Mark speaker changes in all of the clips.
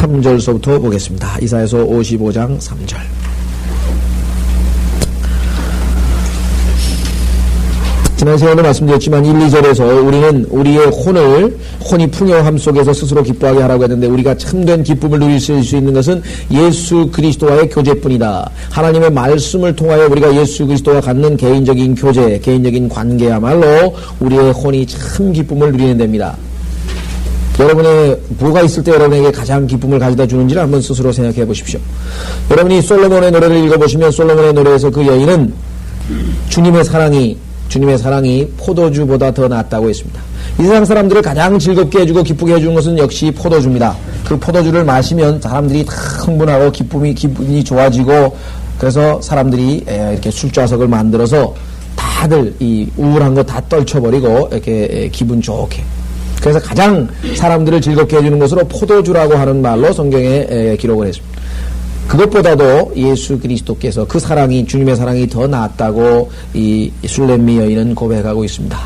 Speaker 1: 3절서부터 보겠습니다. 이사야서 55장 3절. 지난 시간에 말씀드렸지만 1, 2절에서 우리는 우리의 혼이 풍요함 속에서 스스로 기뻐하게 하라고 했는데, 우리가 참된 기쁨을 누릴 수 있는 것은 예수 그리스도와의 교제뿐이다. 하나님의 말씀을 통하여 우리가 예수 그리스도와 갖는 개인적인 교제, 개인적인 관계야말로 우리의 혼이 참 기쁨을 누리는 데입니다. 여러분의 뭐가 있을 때 여러분에게 가장 기쁨을 가져다 주는지를 한번 스스로 생각해 보십시오. 여러분이 솔로몬의 노래를 읽어보시면 솔로몬의 노래에서 그 여인은 주님의 사랑이 포도주보다 더 낫다고 했습니다. 이 세상 사람들을 가장 즐겁게 해주고 기쁘게 해주는 것은 역시 포도주입니다. 그 포도주를 마시면 사람들이 다 흥분하고 기분이 좋아지고, 그래서 사람들이 이렇게 술좌석을 만들어서 다들 이 우울한 거 다 떨쳐버리고 이렇게 기분 좋게. 그래서 가장 사람들을 즐겁게 해주는 것으로 포도주라고 하는 말로 성경에 기록을 했습니다. 그것보다도 예수 그리스도께서 그 사랑이, 주님의 사랑이 더 낫다고 이 술렘미 여인은 고백하고 있습니다.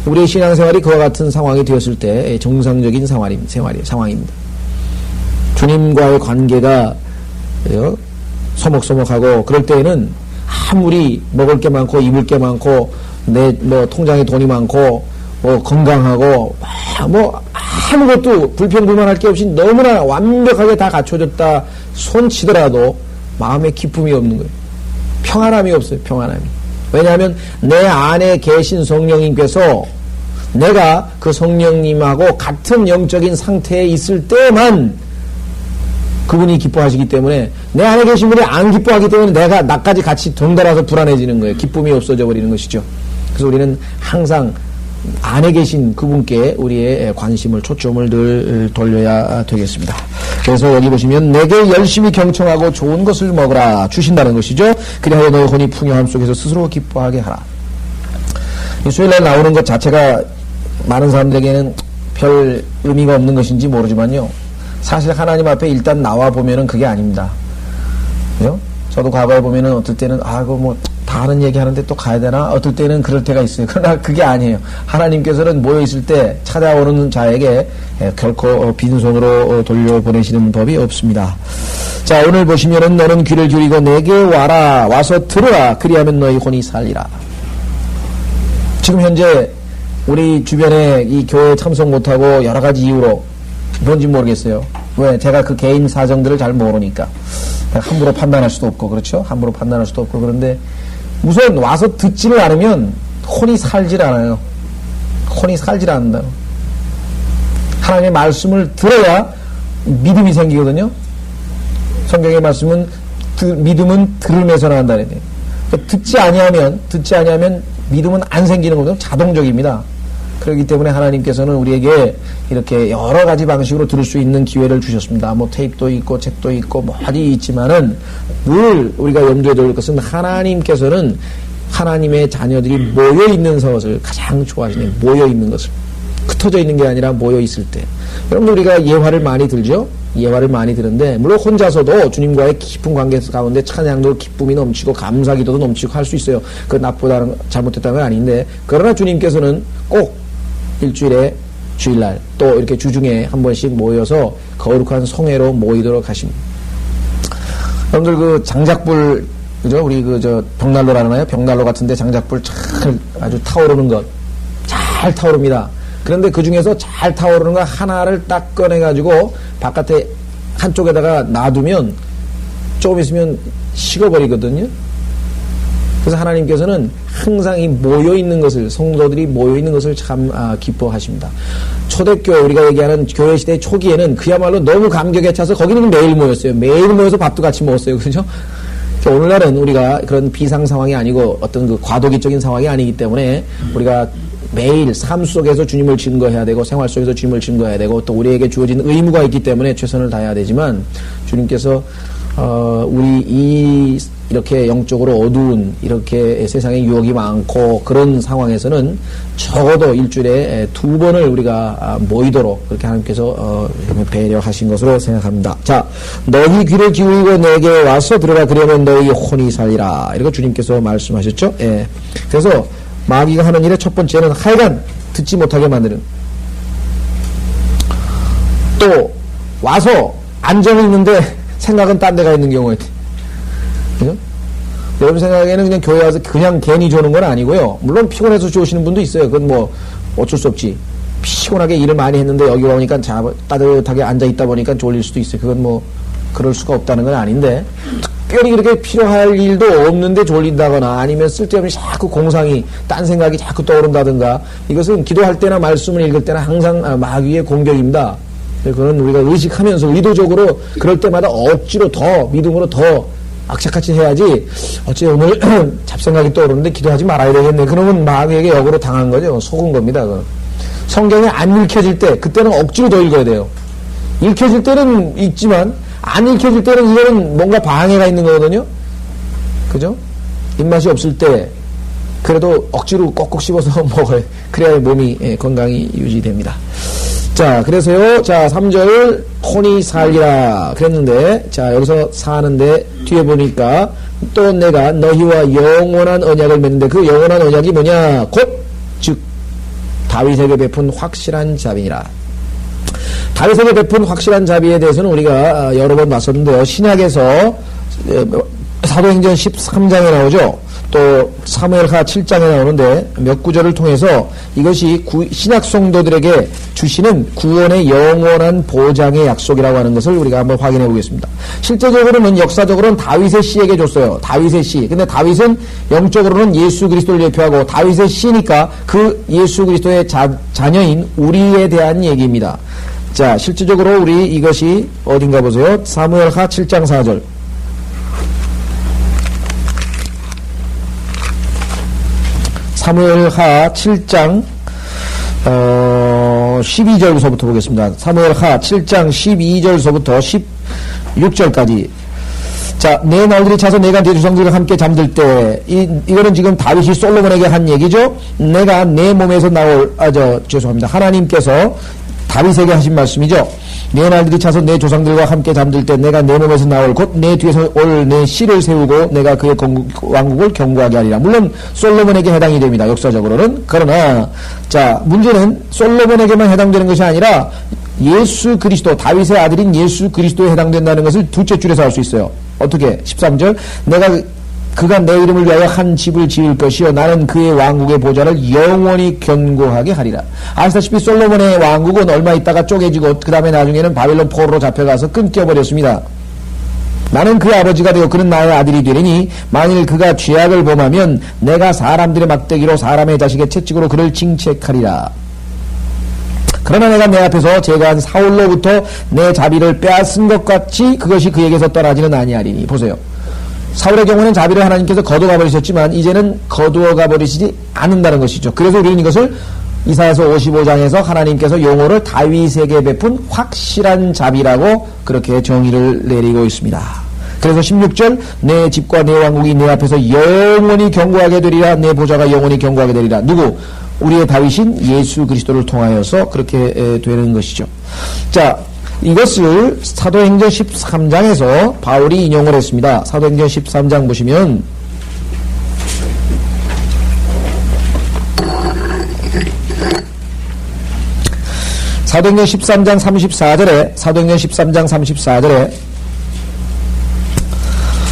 Speaker 1: 우리의 신앙생활이 그와 같은 상황이 되었을 때 정상적인 상황입니다. 주님과의 관계가 소목소목하고, 그럴 때에는 아무리 먹을 게 많고 입을 게 많고 내 통장에 돈이 많고 건강하고 아무것도 불평불만할 게 없이 너무나 완벽하게 다 갖춰졌다 손치더라도 마음에 기쁨이 없는 거예요. 평안함이 없어요. 평안함이. 왜냐하면 내 안에 계신 성령님께서 내가 그 성령님하고 같은 영적인 상태에 있을 때만 그분이 기뻐하시기 때문에, 내 안에 계신 분이 안 기뻐하기 때문에 나까지 같이 덩달아서 불안해지는 거예요. 기쁨이 없어져 버리는 것이죠. 그래서 우리는 항상 안에 계신 그분께 우리의 관심을, 초점을 늘 돌려야 되겠습니다. 그래서 여기 보시면 내게 열심히 경청하고 좋은 것을 먹으라 주신다는 것이죠. 그리하여 너의 혼이 풍요함 속에서 스스로 기뻐하게 하라. 이 수요일날 나오는 것 자체가 많은 사람들에게는 별 의미가 없는 것인지 모르지만요, 사실 하나님 앞에 일단 나와 보면은 그게 아닙니다. 그죠? 저도 과거에 보면은 어떨 때는 다 하는 얘기 하는데 또 가야 되나? 어떨 때는 그럴 때가 있어요. 그러나 그게 아니에요. 하나님께서는 모여있을 때 찾아오는 자에게 결코 빈손으로 돌려보내시는 법이 없습니다. 자, 오늘 보시면은 너는 귀를 기울이고 내게 와서 들으라. 그리하면 너희 혼이 살리라. 지금 현재 우리 주변에 이 교회에 참석 못하고 여러 가지 이유로, 뭔지 모르겠어요. 왜? 제가 그 개인 사정들을 잘 모르니까. 함부로 판단할 수도 없고, 그렇죠? 함부로 판단할 수도 없고, 그런데 우선 와서 듣지를 않으면 혼이 살질 않아요. 혼이 살질 않는다. 하나님의 말씀을 들어야 믿음이 생기거든요. 성경의 말씀은 믿음은 들음에서 나온다. 그러니까 듣지 아니하면 믿음은 안 생기는 거거든요. 자동적입니다. 그렇기 때문에 하나님께서는 우리에게 이렇게 여러 가지 방식으로 들을 수 있는 기회를 주셨습니다. 테이프도 있고 책도 있고 어디 있지만은 늘 우리가 염두에 둘 것은, 하나님께서는 하나님의 자녀들이 모여 있는 것을 가장 좋아하시네요. 모여 있는 것을. 흩어져 있는 게 아니라 모여 있을 때. 여러분, 우리가 예화를 많이 들죠? 예화를 많이 들은데, 물론 혼자서도 주님과의 깊은 관계 가운데 찬양도 기쁨이 넘치고 감사기도도 넘치고 할 수 있어요. 그 나쁘다는, 잘못했다는 건 아닌데, 그러나 주님께서는 꼭 일주일에, 주일날 또 이렇게 주중에 한 번씩 모여서 거룩한 성회로 모이도록 하십니다. 여러분들 그 장작불, 그죠? 우리 벽난로라는 거예요. 벽난로 같은데 장작불 아주 타오르는 것. 잘 타오릅니다. 그런데 그 중에서 잘 타오르는 거 하나를 딱 꺼내가지고 바깥에 한쪽에다가 놔두면 조금 있으면 식어버리거든요. 그래서 하나님께서는 항상 이 모여있는 것을, 성도들이 모여있는 것을 참 기뻐하십니다. 초대교회, 우리가 얘기하는 교회 시대 초기에는 그야말로 너무 감격에 차서 거기는 매일 모였어요. 매일 모여서 밥도 같이 먹었어요. 그죠? 오늘날은 우리가 그런 비상 상황이 아니고 어떤 그 과도기적인 상황이 아니기 때문에 우리가 매일 삶 속에서 주님을 증거해야 되고 생활 속에서 주님을 증거해야 되고 또 우리에게 주어진 의무가 있기 때문에 최선을 다해야 되지만, 주님께서 우리 이렇게 영적으로 어두운 이렇게 세상에 유혹이 많고 그런 상황에서는 적어도 일주일에 2번을 우리가 모이도록 그렇게 하나님께서 배려하신 것으로 생각합니다. 자, 너희 귀를 기울이고 내게 와서 들어라. 그러면 너희 혼이 살리라. 이렇게 주님께서 말씀하셨죠. 예. 그래서 마귀가 하는 일의 첫 번째는 하여간 듣지 못하게 만드는, 또 와서 안정이 있는데 생각은 딴 데가 있는 경우가 있대. 그죠? 여러분 생각에는 그냥 교회 와서 그냥 괜히 조는 건 아니고요. 물론 피곤해서 좋으시는 분도 있어요. 그건 뭐 어쩔 수 없지. 피곤하게 일을 많이 했는데 여기 오니까 따뜻하게 앉아있다 보니까 졸릴 수도 있어요. 그건 뭐 그럴 수가 없다는 건 아닌데, 특별히 그렇게 필요할 일도 없는데 졸린다거나 아니면 쓸데없이 자꾸 공상이, 딴 생각이 자꾸 떠오른다든가, 이것은 기도할 때나 말씀을 읽을 때나 항상 마귀의 공격입니다. 그건 우리가 의식하면서 의도적으로 그럴 때마다 억지로 더 믿음으로 더 악착같이 해야지, 어째 오늘 잡생각이 떠오르는데 기도하지 말아야 되겠네. 그러면 마귀에게 역으로 당한 거죠. 속은 겁니다. 성경이 안 읽혀질 때, 그때는 억지로 더 읽어야 돼요. 읽혀질 때는 읽지만 안 읽혀질 때는 이거는 뭔가 방해가 있는 거거든요. 그죠? 입맛이 없을 때 그래도 억지로 꼭꼭 씹어서 먹어야, 그래야 몸이 건강이 유지됩니다. 자, 그래서요, 자, 3절, 혼이 살리라 그랬는데, 자, 여기서 사는데, 뒤에 보니까, 또 내가 너희와 영원한 언약을 맺는데, 그 영원한 언약이 뭐냐? 곧, 즉, 다윗에게 베푼 확실한 자비니라. 다윗에게 베푼 확실한 자비에 대해서는 우리가 여러 번 봤었는데요. 신약에서, 사도행전 13장에 나오죠. 또 사무엘하 7장에 나오는데 몇 구절을 통해서 이것이 신약 성도들에게 주시는 구원의 영원한 보장의 약속이라고 하는 것을 우리가 한번 확인해 보겠습니다. 실제적으로는 역사적으로는 다윗의 씨에게 줬어요. 다윗의 씨. 근데 다윗은 영적으로는 예수 그리스도를 대표하고 다윗의 씨니까 그 예수 그리스도의 자녀인 우리에 대한 얘기입니다. 자, 실제적으로 우리 이것이 어딘가 보세요. 사무엘하 7장 4절. 사무엘하 7장 12절부터 보겠습니다. 사무엘하 7장 12절부터 16절까지. 자, 내 날들이 차서 내가 내 조상들과 함께 잠들 때, 이거는 지금 다윗이 솔로몬에게 한 얘기죠. 내가 내 몸에서 나올, 죄송합니다. 하나님께서 다윗에게 하신 말씀이죠. 내 날들이 차서 내 조상들과 함께 잠들 때 내가 내 몸에서 나올 곧 내 뒤에서 올 내 씨를 세우고 내가 그의 왕국을 견고하게 하리라. 물론 솔로몬에게 해당이 됩니다. 역사적으로는. 그러나 자, 문제는 솔로몬에게만 해당되는 것이 아니라 예수 그리스도, 다윗의 아들인 예수 그리스도에 해당된다는 것을 둘째 줄에서 알 수 있어요. 어떻게? 13절. 그가 내 이름을 위하여 한 집을 지을 것이요 나는 그의 왕국의 보좌를 영원히 견고하게 하리라. 아시다시피 솔로몬의 왕국은 얼마 있다가 쪼개지고 그 다음에 나중에는 바벨론 포로로 잡혀가서 끊겨버렸습니다. 나는 그의 아버지가 되어 그는 나의 아들이 되리니 만일 그가 죄악을 범하면 내가 사람들의 막대기로 사람의 자식의 채찍으로 그를 징책하리라. 그러나 내가 내 앞에서 제거한 사울로부터 내 자비를 빼앗은 것 같이 그것이 그에게서 떠나지는 아니하리니. 보세요. 사울의 경우는 자비를 하나님께서 거두어 버리셨지만 이제는 거두어 가버리시지 않는다는 것이죠. 그래서 우리는 이것을 이사야서 55장에서 하나님께서 용어를 다윗에게 베푼 확실한 자비라고 그렇게 정의를 내리고 있습니다. 그래서 16절 내 집과 내 왕국이 내 앞에서 영원히 견고하게 되리라. 내 보좌가 영원히 견고하게 되리라. 누구? 우리의 다윗인 예수 그리스도를 통하여서 그렇게 되는 것이죠. 자, 이것을 사도행전 13장에서 바울이 인용을 했습니다. 사도행전 13장 보시면 사도행전 13장 34절에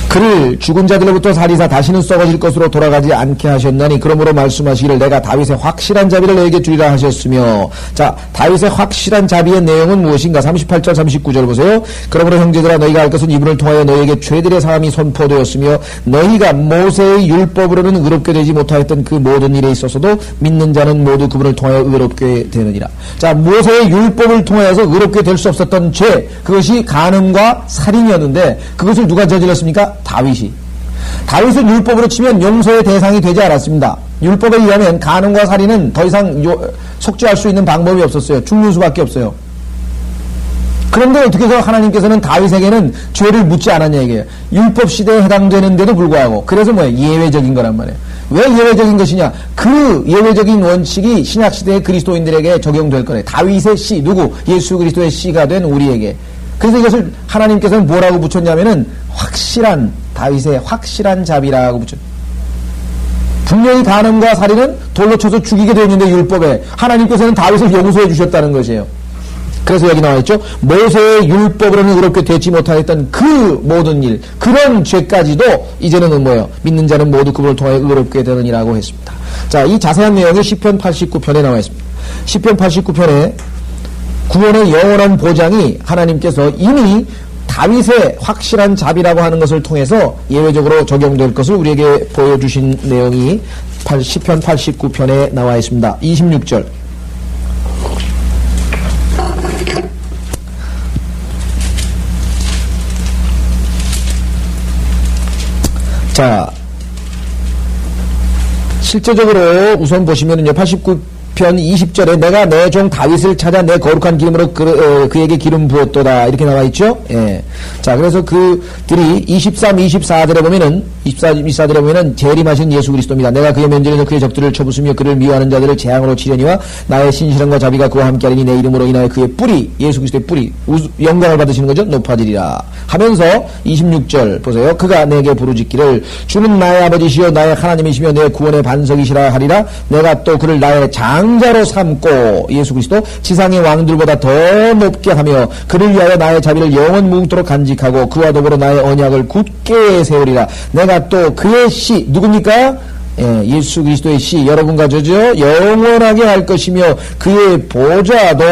Speaker 1: 그를 죽은 자들로부터 살리사 다시는 썩어질 것으로 돌아가지 않게 하셨나니 그러므로 말씀하시기를 내가 다윗의 확실한 자비를 너에게 주리라 하셨으며. 자, 다윗의 확실한 자비의 내용은 무엇인가? 38절 39절 보세요. 그러므로 형제들아 너희가 알 것은 이분을 통하여 너희에게 죄들의 사함이 선포되었으며 너희가 모세의 율법으로는 의롭게 되지 못하였던 그 모든 일에 있어서도 믿는 자는 모두 그분을 통하여 의롭게 되느니라. 자, 모세의 율법을 통하여서 의롭게 될 수 없었던 죄, 그것이 간음과 살인이었는데 그것을 누가 저질렀습니까? 다윗이. 다윗은 율법으로 치면 용서의 대상이 되지 않았습니다. 율법에 의하면 간음과 살인은 더 이상 속죄할 수 있는 방법이 없었어요. 죽는 수밖에 없어요. 그런데 어떻게 해서 하나님께서는 다윗에게는 죄를 묻지 않았냐 이게요. 율법 시대에 해당되는데도 불구하고. 그래서 뭐예요? 예외적인 거란 말이에요. 왜 예외적인 것이냐? 그 예외적인 원칙이 신약 시대의 그리스도인들에게 적용될 거래요. 다윗의 씨, 누구? 예수 그리스도의 씨가 된 우리에게. 그래서 이것을 하나님께서는 뭐라고 붙였냐면은 확실한, 다윗의 확실한 자비라고 붙였어요. 분명히 간음과 살인은 돌로 쳐서 죽이게 되어 있는데 율법에 하나님께서는 다윗을 용서해 주셨다는 것이에요. 그래서 여기 나와 있죠. 모세의 율법으로는 의롭게 되지 못하였던 그 모든 일, 그런 죄까지도 이제는 뭐예요? 믿는 자는 모두 그분을 통하여 의롭게 되느니라고 했습니다. 자, 이 자세한 내용이 시편 89편에 나와 있습니다. 시편 89편에 구원의 영원한 보장이 하나님께서 이미 다윗의 확실한 자비라고 하는 것을 통해서 예외적으로 적용될 것을 우리에게 보여주신 내용이 시편 89편에 나와 있습니다. 26절. 자, 실제적으로 우선 보시면은요, 89편 20절에 내가 내 종 다윗을 찾아 내 거룩한 기름으로 그에게 기름 부었도다. 이렇게 나와 있죠? 예. 자, 그래서 그들이 23, 24절에 보면은, 24절에 보면은 재림하신 예수 그리스도입니다. 내가 그의 면전에서 그의 적들을 쳐부수며 그를 미워하는 자들을 재앙으로 치려니와 나의 신실함과 자비가 그와 함께 하리니 내 이름으로 인하여 그의 뿌리, 예수 그리스도의 뿌리, 영광을 받으시는 거죠? 높아지리라. 하면서 26절 보세요. 그가 내게 부르짖기를 주는 나의 아버지시여 나의 하나님이시며 내 구원의 반석이시라 하리라. 내가 또 그를 나의 장자로 삼고 예수 그리스도 지상의 왕들보다 더 높게 하며 그를 위하여 나의 자비를 영원 무궁토록 간직하고 그와 더불어 나의 언약을 굳게 세우리라. 내가 또 그의 씨 누굽니까? 예, 예수 그리스도의 씨 여러분과 저죠 영원하게 할 것이며 그의 보좌도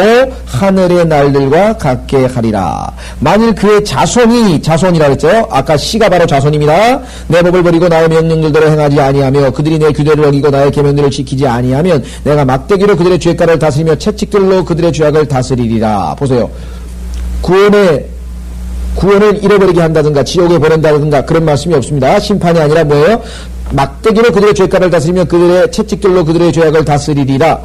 Speaker 1: 하늘의 날들과 같게 하리라. 만일 그의 자손이라 그랬죠. 아까 씨가 바로 자손입니다. 내 법을 버리고 나의 명령들대로 행하지 아니하며 그들이 내 규례를 어기고 나의 계명들을 지키지 아니하면 내가 막대기로 그들의 죄가를 다스리며 채찍들로 그들의 죄악을 다스리리라. 보세요. 구원을 잃어버리게 한다든가 지옥에 보낸다든가 그런 말씀이 없습니다. 심판이 아니라 뭐예요? 막대기로 그들의 죄가를 다스리며 그들의 채찍들로 그들의 죄악을 다스리리라.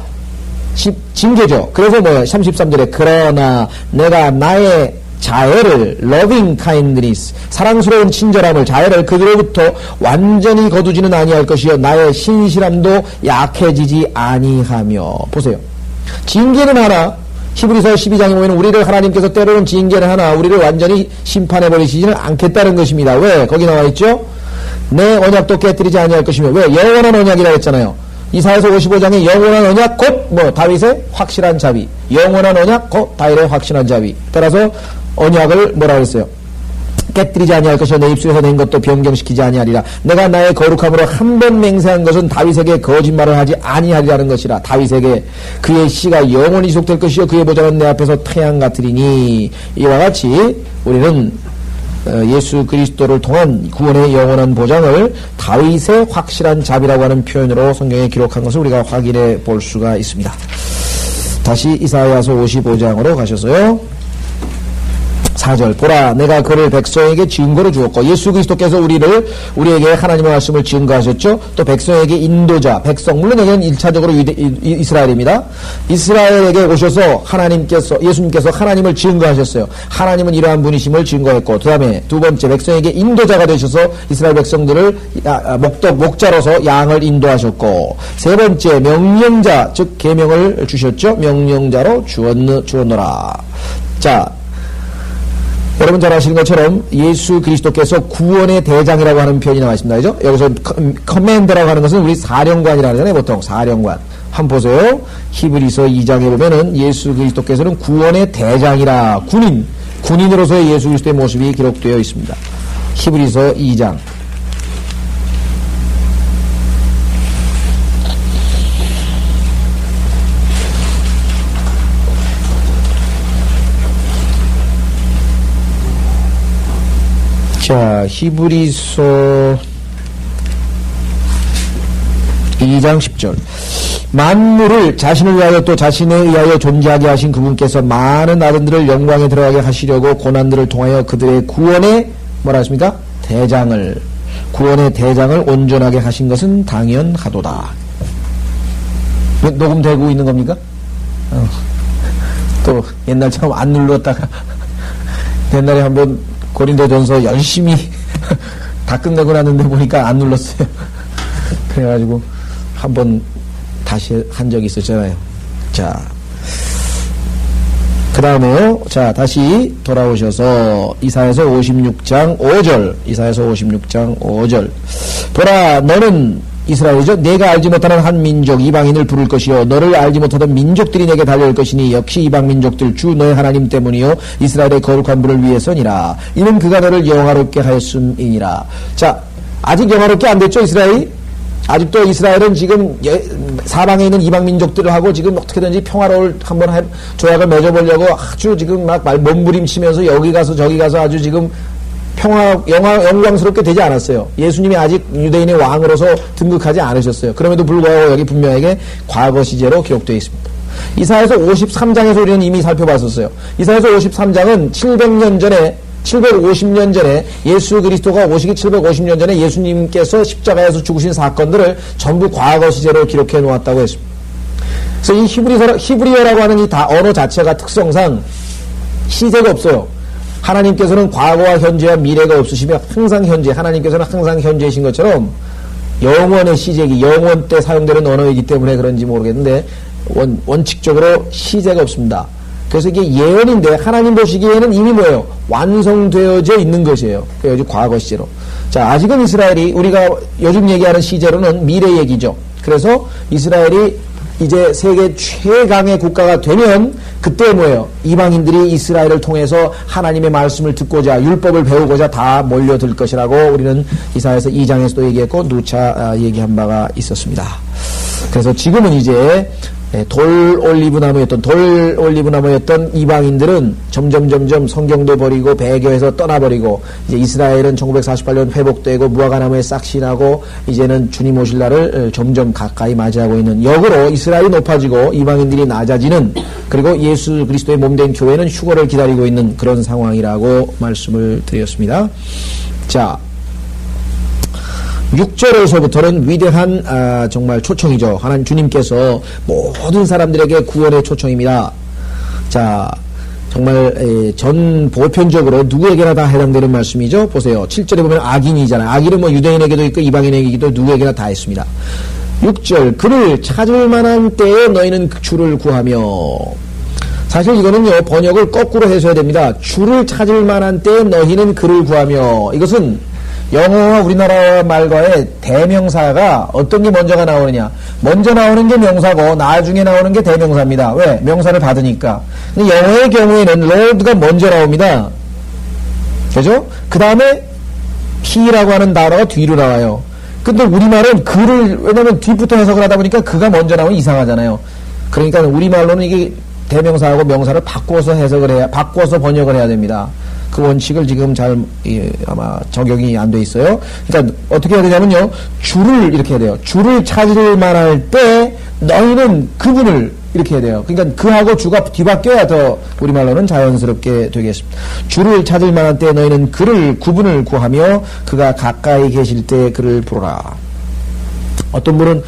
Speaker 1: 징계죠. 그래서 뭐예요? 33절에 그러나 내가 나의 자애를 loving kindness 사랑스러운 친절함을 자애를 그들로부터 완전히 거두지는 아니할 것이요 나의 신실함도 약해지지 아니하며. 보세요. 징계는 하나 히브리서 12장에 보면 우리를 하나님께서 때로는 징계는 하나 우리를 완전히 심판해버리시지는 않겠다는 것입니다. 왜? 거기 나와 있죠. 내 언약도 깨뜨리지 아니할 것이며. 왜? 영원한 언약이라고 했잖아요. 이사야서 55장에 영원한 언약 곧 다윗의 확실한 자비. 영원한 언약 곧 다윗의 확실한 자비. 따라서 언약을 뭐라고 했어요? 깨뜨리지 아니할 것이요 내 입술에서 낸 것도 변경시키지 아니하리라. 내가 나의 거룩함으로 한 번 맹세한 것은 다윗에게 거짓말을 하지 아니하리라는 것이라. 다윗에게 그의 씨가 영원히 지속될 것이요 그의 보좌는 내 앞에서 태양 같으리니. 이와 같이 우리는 예수 그리스도를 통한 구원의 영원한 보장을 다윗의 확실한 자비라고 하는 표현으로 성경에 기록한 것을 우리가 확인해 볼 수가 있습니다. 다시 이사야서 55장으로 가셔서요. 4절 보라 내가 그를 백성에게 증거로 주었고 예수 그리스도께서 우리에게 하나님의 말씀을 증거하셨죠. 또 백성에게 인도자 백성 물론 여기는 1차적으로 이스라엘입니다. 이스라엘에게 오셔서 예수님께서 하나님을 증거하셨어요. 하나님은 이러한 분이심을 증거했고 그 다음에 두 번째 백성에게 인도자가 되셔서 이스라엘 백성들을 목자로서 양을 인도하셨고 세 번째 명령자 즉 계명을 주셨죠. 명령자로 주었노라. 자 여러분 잘 아시는 것처럼 예수 그리스도께서 구원의 대장이라고 하는 표현이 나와 있습니다. 그죠? 여기서 커맨더라고 하는 것은 우리 사령관이라고 하잖아요. 보통 사령관. 한번 보세요. 히브리서 2장에 보면은 예수 그리스도께서는 구원의 대장이라 군인으로서의 예수 그리스도의 모습이 기록되어 있습니다. 히브리서 2장. 자, 히브리서 2장 10절. 만물을 자신을 위하여 또 자신에 의하여 존재하게 하신 그분께서 많은 아들들을 영광에 들어가게 하시려고 고난들을 통하여 그들의 구원의 뭐라 했습니까? 구원의 대장을 온전하게 하신 것은 당연하도다. 녹음되고 있는 겁니까? 또 옛날처럼 안 눌렀다가 옛날에 한번 고린도전서 열심히 다 끝내고 났는데 보니까 안 눌렀어요. 그래가지고 한번 다시 한 적이 있었잖아요. 자, 그 다음에요. 자, 다시 돌아오셔서 이사야서 56장 5절. 이사야서 56장 5절. 보라, 너는 이스라엘이죠. 내가 알지 못하는 한 민족 이방인을 부를 것이요 너를 알지 못하던 민족들이 내게 달려올 것이니 역시 이방 민족들 주 너의 하나님 때문이요 이스라엘의 거룩한 분을 위해서니라. 이는 그가 너를 영화롭게 하였음이니라. 자, 아직 영화롭게 안 됐죠, 이스라엘이? 아직도 이스라엘은 지금 사방에 있는 이방 민족들하고 지금 어떻게든지 평화를 한번 조약을 맺어보려고 아주 지금 막 몸부림치면서 여기 가서 저기 가서 아주 지금 영광스럽게 되지 않았어요. 예수님이 아직 유대인의 왕으로서 등극하지 않으셨어요. 그럼에도 불구하고 여기 분명하게 과거 시제로 기록되어 있습니다. 이사야서 53장에서 우리는 이미 살펴봤었어요. 이사야서 53장은 750년 전에 예수 그리스도가 오시기 750년 전에 예수님께서 십자가에서 죽으신 사건들을 전부 과거 시제로 기록해 놓았다고 했습니다. 그래서 이 히브리어라고 하는 이 언어 자체가 특성상 시제가 없어요. 하나님께서는 과거와 현재와 미래가 없으시며 항상 현재, 하나님께서는 항상 현재이신 것처럼 영원의 시제기, 영원 때 사용되는 언어이기 때문에 그런지 모르겠는데 원칙적으로 시제가 없습니다. 그래서 이게 예언인데 하나님 보시기에는 이미 뭐예요? 완성되어져 있는 것이에요. 그래서 과거 시제로. 자, 아직은 이스라엘이 우리가 요즘 얘기하는 시제로는 미래 얘기죠. 그래서 이스라엘이 이제 세계 최강의 국가가 되면 그때 뭐예요? 이방인들이 이스라엘을 통해서 하나님의 말씀을 듣고자 율법을 배우고자 다 몰려들 것이라고 우리는 이사야서 2장에서도 얘기했고 누차 얘기한 바가 있었습니다. 그래서 지금은 이제 돌 올리브나무였던 이방인들은 점점 성경도 버리고 배교해서 떠나버리고 이제 이스라엘은 1948년 회복되고 무화과나무에 싹신하고 이제는 주님 오실 날을 점점 가까이 맞이하고 있는, 역으로 이스라엘이 높아지고 이방인들이 낮아지는, 그리고 예수 그리스도의 몸된 교회는 휴거를 기다리고 있는 그런 상황이라고 말씀을 드렸습니다. 자, 6절에서부터는 위대한 정말 초청이죠. 하나님 주님께서 모든 사람들에게 구원의 초청입니다. 자, 정말 전 보편적으로 누구에게나 다 해당되는 말씀이죠. 보세요. 7절에 보면 악인이잖아요. 악인은 뭐 유대인에게도 있고 이방인에게도 누구에게나 다 있습니다. 6절, 그를 찾을 만한 때에 너희는 주를 구하며. 사실 이거는요, 번역을 거꾸로 해줘야 됩니다. 주를 찾을 만한 때에 너희는 그를 구하며. 이것은 영어와 우리나라 말과의 대명사가 어떤 게 먼저가 나오느냐. 먼저 나오는 게 명사고 나중에 나오는 게 대명사입니다. 왜? 명사를 받으니까. 근데 영어의 경우에는 Lord가 먼저 나옵니다. 그죠? 그 다음에 He라고 하는 단어가 뒤로 나와요. 근데 우리말은 그를, 왜냐면 뒤부터 해석을 하다 보니까 그가 먼저 나오면 이상하잖아요. 그러니까 우리말로는 이게 대명사하고 명사를 바꿔서 바꿔서 번역을 해야 됩니다. 그 원칙을 지금 잘 아마 적용이 안 돼 있어요. 그러니까 어떻게 해야 되냐면요, 주를 이렇게 해야 돼요. 주를 찾을 만할 때 너희는 그분을 이렇게 해야 돼요. 그러니까 그하고 주가 뒤바뀌어야 더 우리말로는 자연스럽게 되겠습니다. 주를 찾을 만한 때 너희는 그분을 구하며 그가 가까이 계실 때 그를 부르라. 어떤 분은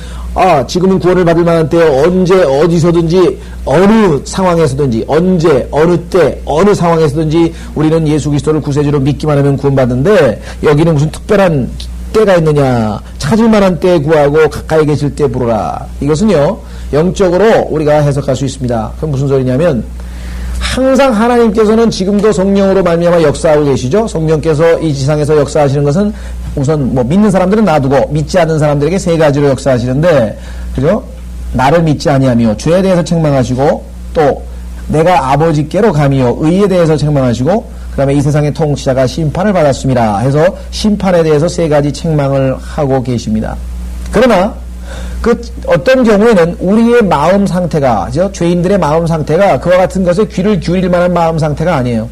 Speaker 1: 지금은 구원을 받을 만한 때 언제 어디서든지 어느 상황에서든지 언제 어느 때 어느 상황에서든지 우리는 예수 그리스도를 구세주로 믿기만 하면 구원받는데 여기는 무슨 특별한 때가 있느냐. 찾을 만한 때 구하고 가까이 계실 때 부르라. 이것은요, 영적으로 우리가 해석할 수 있습니다. 그럼 무슨 소리냐면 항상 하나님께서는 지금도 성령으로 말미암아 역사하고 계시죠. 성령께서 이 지상에서 역사하시는 것은 우선 믿는 사람들은 놔두고 믿지 않는 사람들에게 세 가지로 역사하시는데, 그죠? 나를 믿지 아니하며 죄에 대해서 책망하시고, 또 내가 아버지께로 가며 의에 대해서 책망하시고, 그 다음에 이 세상의 통치자가 심판을 받았습니다 해서 심판에 대해서 세 가지 책망을 하고 계십니다. 그러나 그 어떤 경우에는 우리의 마음 상태가, 죄인들의 마음 상태가 그와 같은 것에 귀를 기울일 만한 마음 상태가 아니에요.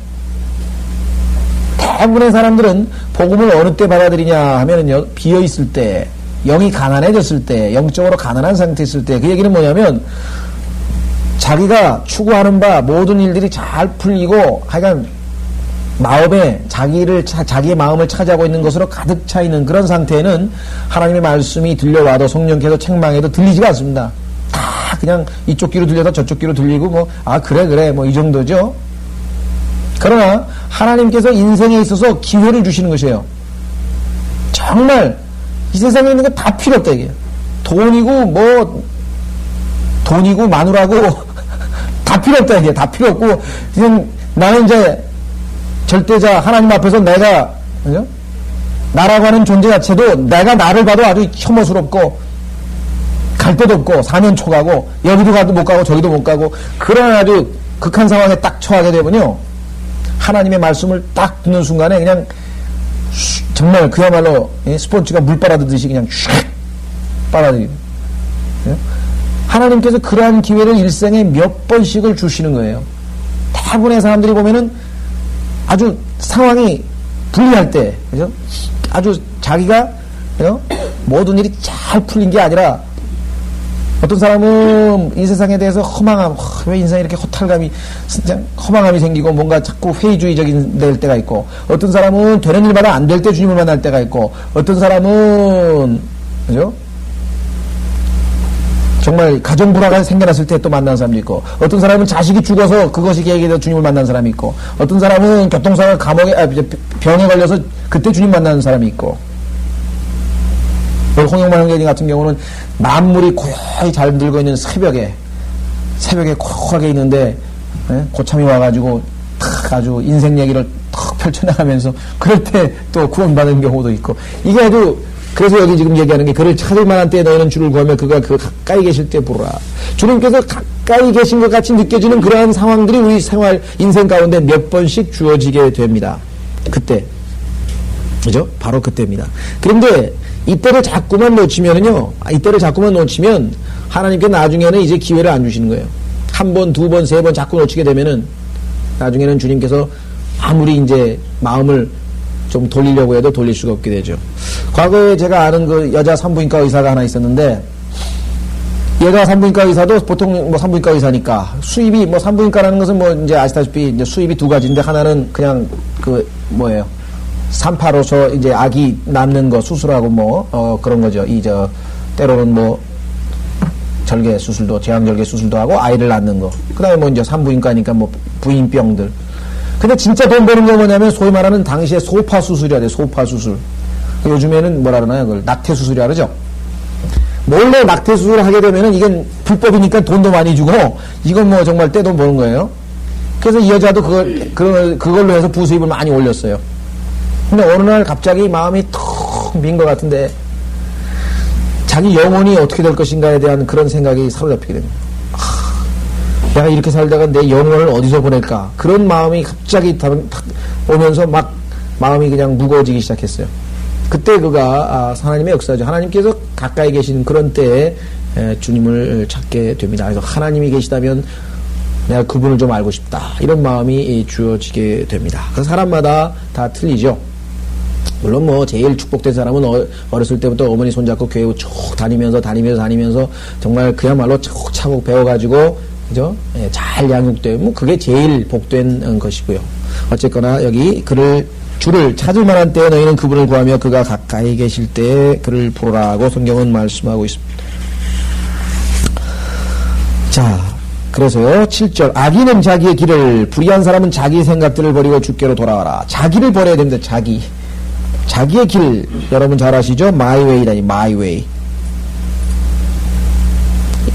Speaker 1: 대부분의 사람들은 복음을 어느 때 받아들이냐 하면은요, 비어있을 때, 영이 가난해졌을 때, 영적으로 가난한 상태에 있을 때. 그 얘기는 뭐냐면 자기가 추구하는 바 모든 일들이 잘 풀리고 하여간 마음에 자기의 마음을 차지하고 있는 것으로 가득 차 있는 그런 상태에는 하나님의 말씀이 들려와도 성령께서 책망해도 들리지가 않습니다. 다 그냥 이쪽 귀로 들려도 저쪽 귀로 들리고 그래 이 정도죠. 그러나 하나님께서 인생에 있어서 기회를 주시는 것이에요. 정말 이 세상에 있는 거 다 필요 없다 이게. 돈이고 마누라고 다 필요 없다 이게. 다 필요 없고 그냥 나는 이제 절대자 하나님 앞에서 내가, 그죠? 나라고 하는 존재 자체도 내가 나를 봐도 아주 혐오스럽고 갈 데도 없고 사면초가고 여기도 가도 못 가고 저기도 못 가고 그런 아주 극한 상황에 딱 처하게 되면요. 하나님의 말씀을 딱 듣는 순간에 그냥 정말 그야말로 스폰지가 물 빨아들듯이 그냥 슉 빨아들이는. 하나님께서 그러한 기회를 일생에 몇 번씩을 주시는 거예요. 대부분의 사람들이 보면은 아주 상황이 불리할 때, 그죠? 아주 자기가, 그죠? 모든 일이 잘 풀린 게 아니라 어떤 사람은 이 세상에 대해서 허망함, 왜 인생에 이렇게 허탈감이, 진짜 허망함이 생기고 뭔가 자꾸 회의주의적인 될 때가 있고, 어떤 사람은 되는 일마다 안 될 때 주님을 만날 때가 있고, 어떤 사람은, 그죠? 정말 가정 불화가 생겨났을 때 또 만난 사람도 있고, 어떤 사람은 자식이 죽어서 그것이 계획이 되어 주님을 만난 사람이 있고, 어떤 사람은 교통사고 병에 걸려서 그때 주님 만나는 사람이 있고, 홍영만 형제님 같은 경우는 만물이 고요히 잘 들고 있는 새벽에 고요하게 있는데, 고참이 와가지고 탁 아주 인생 얘기를 탁 펼쳐나가면서 그럴 때 또 구원받은 경우도 있고, 이게 아주 그래서 여기 지금 얘기하는 게 그를 찾을 만한 때에 너희는 주를 구하며 그가 그 가까이 계실 때 부르라. 주님께서 가까이 계신 것 같이 느껴지는 그러한 상황들이 우리 생활 인생 가운데 몇 번씩 주어지게 됩니다. 그때. 그죠? 바로 그때입니다. 그런데 이때를 자꾸만 놓치면은요. 이때를 자꾸만 놓치면 하나님께 나중에는 이제 기회를 안 주시는 거예요. 한 번, 두 번, 세 번 자꾸 놓치게 되면은 나중에는 주님께서 아무리 이제 마음을 좀 돌리려고 해도 돌릴 수가 없게 되죠. 과거에 제가 아는 그 여자 산부인과 의사가 하나 있었는데, 얘가 산부인과 의사도 보통 뭐 산부인과 의사니까 수입이 뭐 산부인과라는 것은 뭐 이제 아시다시피 이제 수입이 두 가지인데, 하나는 그냥 그 뭐예요, 산파로서 이제 아기 낳는 거 수술하고 뭐 그런 거죠. 때로는 뭐 절개 수술도, 제왕절개 수술도 하고 아이를 낳는 거. 그다음에 뭐 이제 산부인과니까 뭐 부인병들. 근데 진짜 돈 버는 게 뭐냐면 소위 말하는 당시에 소파 수술이라 돼요. 소파 수술. 요즘에는 뭐라 그러나요? 그걸 낙태 수술이라 그러죠. 몰래 낙태 수술을 하게 되면은 이건 불법이니까 돈도 많이 주고, 이건 뭐 정말 떼돈 버는 거예요. 그래서 이 여자도 그걸로 해서 부수입을 많이 올렸어요. 근데 어느 날 갑자기 마음이 턱 빈 것 같은데, 자기 영혼이 어떻게 될 것인가에 대한 그런 생각이 사로잡히게 됩니다. 내가 이렇게 살다가 내 영혼을 어디서 보낼까? 그런 마음이 갑자기 오면서 막 마음이 그냥 무거워지기 시작했어요. 그때 그가 하나님의 역사죠. 하나님께서 가까이 계신 그런 때에 주님을 찾게 됩니다. 그래서 하나님이 계시다면 내가 그분을 좀 알고 싶다. 이런 마음이 주어지게 됩니다. 그래서 사람마다 다 틀리죠. 물론 뭐 제일 축복된 사람은 어렸을 때부터 어머니 손잡고 교회 쭉 다니면서 정말 그야말로 차곡차곡 배워가지고, 그죠? 예, 잘 양육되면 그게 제일 복된 것이고요. 어쨌거나 여기 주를 찾을 만한 때에 너희는 그분을 구하며 그가 가까이 계실 때에 그를 부르라고 성경은 말씀하고 있습니다. 자, 그래서요, 7절. 악인은 자기의 길을, 불의한 사람은 자기의 생각들을 버리고 주께로 돌아와라. 자기를 버려야 됩니다. 자기의 길, 여러분 잘 아시죠? My way라니, my way.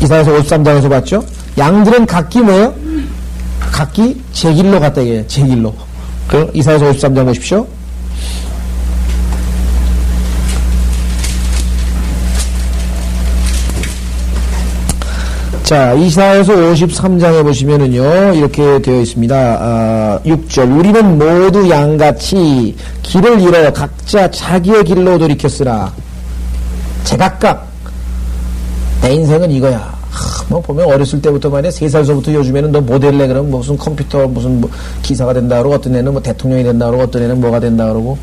Speaker 1: 이사야서 53장에서 봤죠? 양들은 각기 뭐예요? 각기 제 길로 갔다 얘기해요. 제 길로. 그 이사야서 53장 보십시오. 자, 이사야서 53장에 보시면은요, 이렇게 되어 있습니다. 6절. 우리는 모두 양같이 길을 잃어 각자 자기의 길로 돌이켰으나, 제각각 내 인생은 이거야. 뭐 보면 어렸을 때부터 말이야, 3살서부터 요즘에는 너 모델래 그러면 무슨 컴퓨터 무슨 뭐 기사가 된다 그러고, 어떤 애는 뭐 대통령이 된다 그러고, 어떤 애는 뭐가 된다 그러고,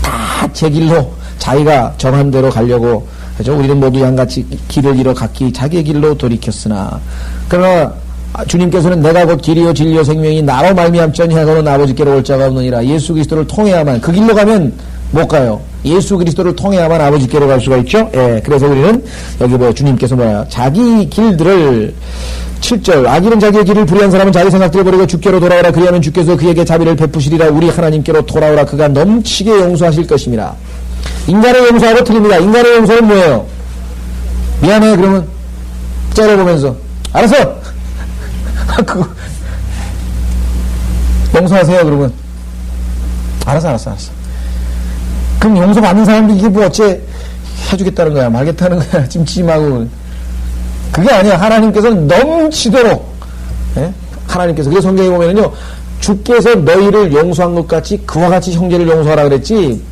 Speaker 1: 다 제 길로 자기가 정한 대로 가려고. 그죠? 우리는 모두 양같이 길을 잃어 각기 자기의 길로 돌이켰으나, 그러나 주님께서는 내가 곧 길이요 진리요 생명이 나로 말미암자니 하고는 아버지께로 올 자가 없느니라. 예수 그리스도를 통해야만, 그 길로 가면 못 가요. 예수 그리스도를 통해야만 아버지께로 갈 수가 있죠. 예, 그래서 우리는 여기 뭐 주님께서 뭐야, 자기 길들을 7절. 악인은 자기의 길을, 불의한 사람은 자기 생각들을 버리고 주께로 돌아오라. 그리하면 주께서 그에게 자비를 베푸시리라. 우리 하나님께로 돌아오라. 그가 넘치게 용서하실 것임이라. 인간의 용서하고 틀립니다. 인간의 용서는 뭐예요? 미안해 그러면 째려보면서 알았어. 용서하세요 그러면 알았어. 그럼 용서받는 사람도 이게 뭐 어째 해주겠다는 거야, 말겠다는 거야, 찜찜하고. 그게 아니야. 하나님께서는 넘치도록, 예? 하나님께서. 그래서 성경에 보면은요, 주께서 너희를 용서한 것 같이 그와 같이 형제를 용서하라 그랬지,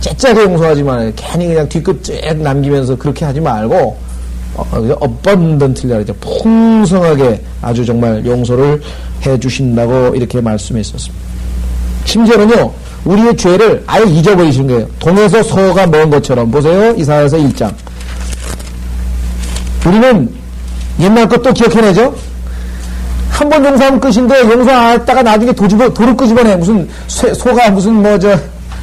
Speaker 1: 째짜게 용서하지 말아요. 괜히 그냥 뒤끝 쭉 남기면서 그렇게 하지 말고, abundantly라 그러죠. 풍성하게 아주 정말 용서를 해 주신다고 이렇게 말씀했었습니다. 심지어는요, 우리의 죄를 아예 잊어버리시는 거예요. 동에서 서가 먼 것처럼. 보세요. 이사야서 1장. 우리는 옛날 것도 기억해내죠? 한 번 용서하면 끝인데, 용서하다가 나중에 도로 끄집어내. 무슨, 소가 무슨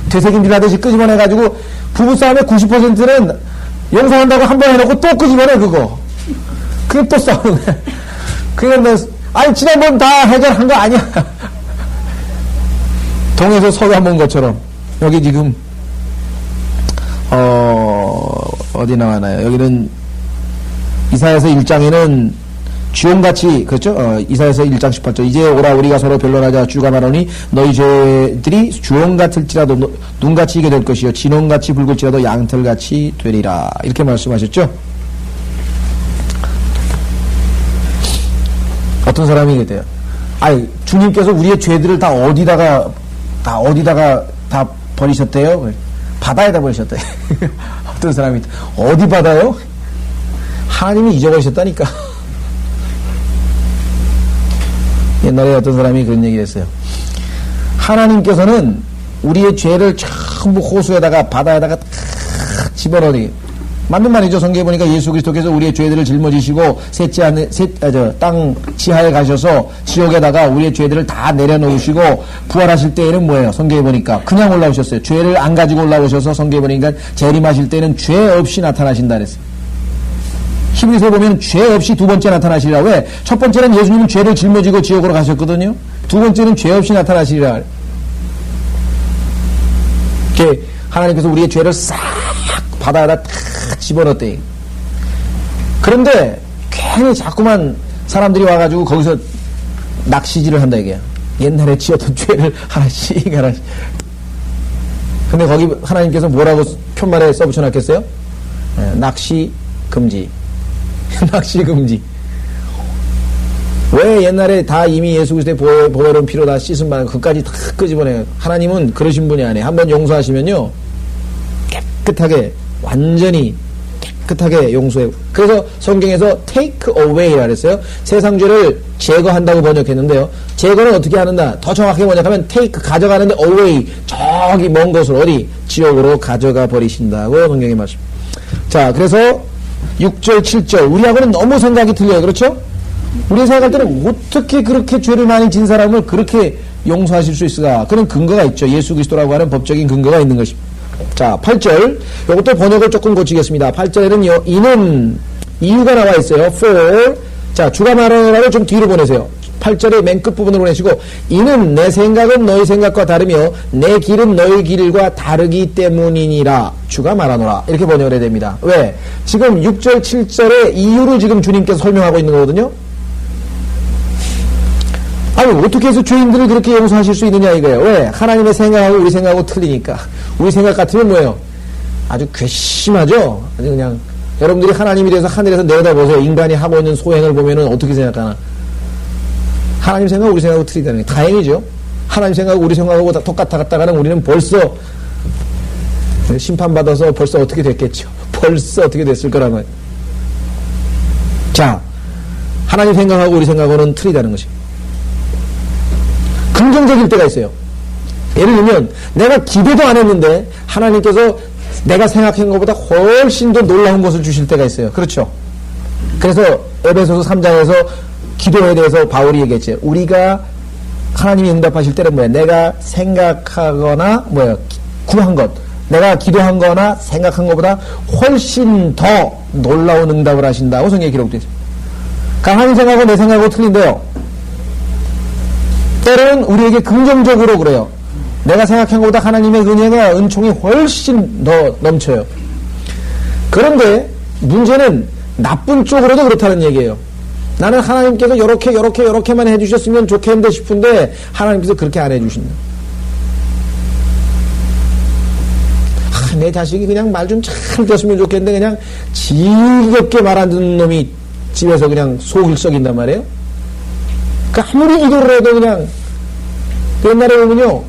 Speaker 1: 되새김질 하듯이 끄집어내가지고, 부부싸움의 90%는 용서한다고 한 번 해놓고 또 끄집어내, 그거. 그게 또 싸우는 거야. 그게 아니, 지난번 다 해결한 거 아니야. 동에서 서가 먼 것처럼. 여기 지금, 어디 나와나요? 여기는, 이사야서 1장에는 쥐용같이, 그렇죠? 이사야서 1장 18절. 이제 오라 우리가 서로 변론하자. 주가 말하니 너희 죄들이 주홍 같을지라도 눈같이 이게 될 것이요. 진홍같이 붉을지라도 양털같이 되리라. 이렇게 말씀하셨죠? 어떤 사람이 이게 돼요? 아니, 주님께서 우리의 죄들을 다 어디다가 다 버리셨대요? 바다에다 버리셨대. 어떤 사람이, 어디 바다요? 하나님이 잊어버리셨다니까. 옛날에 어떤 사람이 그런 얘기를 했어요. 하나님께서는 우리의 죄를 전부 호수에다가 바다에다가 집어넣으니, 맞는 말이죠. 성경에 보니까 예수 그리스도께서 우리의 죄들을 짊어지시고 땅 지하에 가셔서 지옥에다가 우리의 죄들을 다 내려놓으시고 부활하실 때에는 뭐예요? 성경에 보니까 그냥 올라오셨어요. 죄를 안 가지고 올라오셔서 성경에 보니까 재림하실 때는 죄 없이 나타나신다 그랬어요. 히브리서에 보면 죄 없이 두 번째 나타나시리라. 왜? 첫 번째는 예수님은 죄를 짊어지고 지옥으로 가셨거든요. 두 번째는 죄 없이 나타나시리라. 이렇게 하나님께서 우리의 죄를 싹 바다에다 탁 집어넣었대. 그런데 괜히 자꾸만 사람들이 와가지고 거기서 낚시질을 한다 이게야. 옛날에 지었던 죄를 하나씩. 근데 거기 하나님께서 뭐라고 편말에 써붙여놨겠어요? 낚시 금지. 낚시 금지. 왜 옛날에 다 이미 예수 그리스도의 보혈은 피로 다 씻은 바는 그까지 다 끄집어내요. 하나님은 그러신 분이 아니에요. 한번 용서하시면요, 깨끗하게, 완전히 깨끗하게 용서해요. 그래서 성경에서 take away라 그랬어요. 세상 죄를 제거한다고 번역했는데요. 제거는 어떻게 하는가? 더 정확하게 번역하면 take, 가져가는데 away, 저기 먼 곳으로 어디? 지옥으로 가져가 버리신다고 성경에 말씀. 자, 그래서 6절, 7절. 우리하고는 너무 생각이 틀려요. 그렇죠? 우리 생각할 때는 어떻게 그렇게 죄를 많이 진 사람을 그렇게 용서하실 수 있을까? 그런 근거가 있죠. 예수 그리스도라고 하는 법적인 근거가 있는 것입니다. 자, 8절. 이것도 번역을 조금 고치겠습니다. 8절에는요, 이는 이유가 나와 있어요. for. 자, 주가 말하라를 좀 뒤로 보내세요. 8절의 맨 끝부분으로 보내시고, 이는 내 생각은 너희 생각과 다르며 내 길은 너희 길과 다르기 때문이니라. 주가 말하노라. 이렇게 번역을 해야 됩니다. 왜? 지금 6절, 7절의 이유를 지금 주님께서 설명하고 있는 거거든요. 아니, 어떻게 해서 죄인들을 그렇게 용서하실 수 있느냐 이거예요. 왜? 하나님의 생각하고 우리 생각하고 틀리니까. 우리 생각 같으면 뭐예요? 아주 괘씸하죠? 아주 그냥, 여러분들이 하나님이 돼서 하늘에서 내려다보세요. 인간이 하고 있는 소행을 보면은 어떻게 생각하나? 하나님 생각하고 우리 생각하고 틀리다는 게 다행이죠. 하나님 생각하고 우리 생각하고 똑같아 갔다가는 우리는 벌써 심판받아서 벌써 어떻게 됐겠죠. 벌써 어떻게 됐을 거라는 거예요. 자, 하나님 생각하고 우리 생각하고는 틀리다는 것입니다. 긍정적일 때가 있어요. 예를 들면 내가 기도도 안 했는데 하나님께서 내가 생각한 것보다 훨씬 더 놀라운 것을 주실 때가 있어요. 그렇죠? 그래서 에베소서 3장에서 기도에 대해서 바울이 얘기했죠. 우리가 하나님이 응답하실 때는 뭐야? 내가 생각하거나 구한 것, 내가 기도한 거나 생각한 것보다 훨씬 더 놀라운 응답을 하신다고 성경에 기록되어 있습니다. 그러니까 하나님 생각하고 내 생각하고 틀린데요. 때로는 우리에게 긍정적으로 그래요. 내가 생각한 것보다 하나님의 은혜가 은총이 훨씬 더 넘쳐요. 그런데 문제는 나쁜 쪽으로도 그렇다는 얘기예요. 나는 하나님께서 요렇게만 해주셨으면 좋겠는데 싶은데 하나님께서 그렇게 안 해주신다. 내 자식이 그냥 말 좀 잘 들었으면 좋겠는데 그냥 지겹게 말 안 듣는 놈이 집에서 그냥 속을 썩인단 말이에요. 그러니까 아무리 기도를 해도 그냥 옛날에 보면요,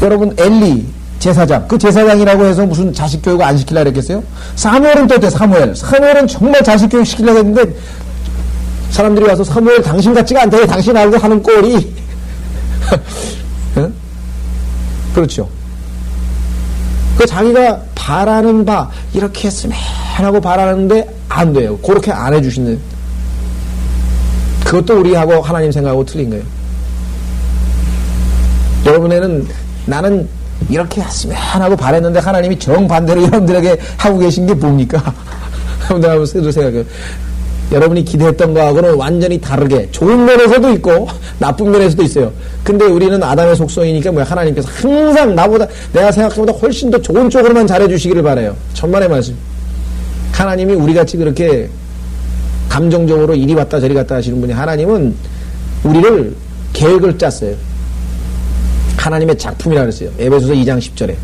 Speaker 1: 여러분 엘리 제사장, 그 제사장이라고 해서 무슨 자식 교육을 안 시키려고 그랬겠어요? 사무엘은 또 어때? 사무엘은 정말 자식 교육 시키려고 했는데 사람들이 와서 사무엘 당신 같지가 않다. 당신 알고 하는 꼴이 응? 그렇죠. 그 자기가 바라는 바 이렇게 했으면 하고 바라는데 안 돼요. 그렇게 안 해주시는, 그것도 우리하고 하나님 생각하고 틀린 거예요. 여러분에는 나는 이렇게 했으면 하고 바랬는데 하나님이 정반대로 여러분들에게 하고 계신 게 뭡니까? 여러분들 한번 생각해요. 여러분이 기대했던 거하고는 완전히 다르게 좋은 면에서도 있고 나쁜 면에서도 있어요. 근데 우리는 아담의 속성이니까 뭐야, 하나님께서 항상 나보다, 내가 생각보다 훨씬 더 좋은 쪽으로만 잘해주시기를 바라요. 천만의 말씀. 하나님이 우리같이 그렇게 감정적으로 이리 왔다 저리 갔다 하시는 분이, 하나님은 우리를 계획을 짰어요. 하나님의 작품이라 그랬어요. 에베소서 2장 10절에.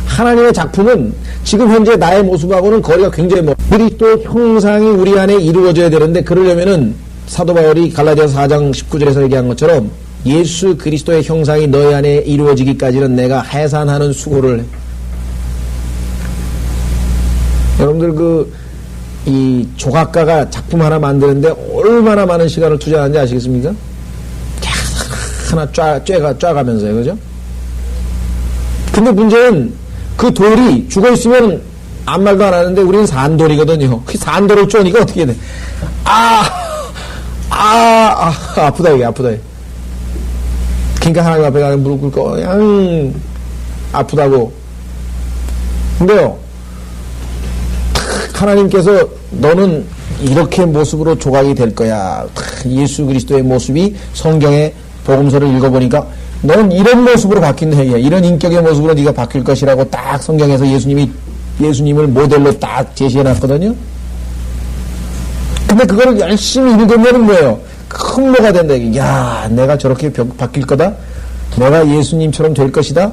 Speaker 1: 하나님의 작품은 지금 현재 나의 모습하고는 거리가 굉장히 멀어. 그리스도의 형상이 우리 안에 이루어져야 되는데, 그러려면은 사도 바울이 갈라디아서 4장 19절에서 얘기한 것처럼 예수 그리스도의 형상이 너희 안에 이루어지기까지는 내가 해산하는 수고를 해. 여러분들 이 조각가가 작품 하나 만드는데 얼마나 많은 시간을 투자하는지 아시겠습니까? 하나 쫙가면서요, 그죠? 근데 문제는 그 돌이 죽어있으면 아무 말도 안 하는데 우리는 산돌이거든요. 그 산돌을 쪼니까 어떻게 해야 돼? 아프다, 이게 아프다. 그러니까 하나님 앞에 가서 무릎 꿇고, 그냥 아프다고. 근데요, 하나님께서 너는 이렇게 모습으로 조각이 될 거야. 예수 그리스도의 모습이 성경의 복음서를 읽어보니까 너는 이런 모습으로 바뀐다. 이런 인격의 모습으로 네가 바뀔 것이라고 딱 성경에서 예수님을 모델로 딱 제시해놨거든요. 근데 그거를 열심히 읽으면 뭐예요? 큰 뭐가 된다. 야, 내가 저렇게 바뀔 거다. 내가 예수님처럼 될 것이다.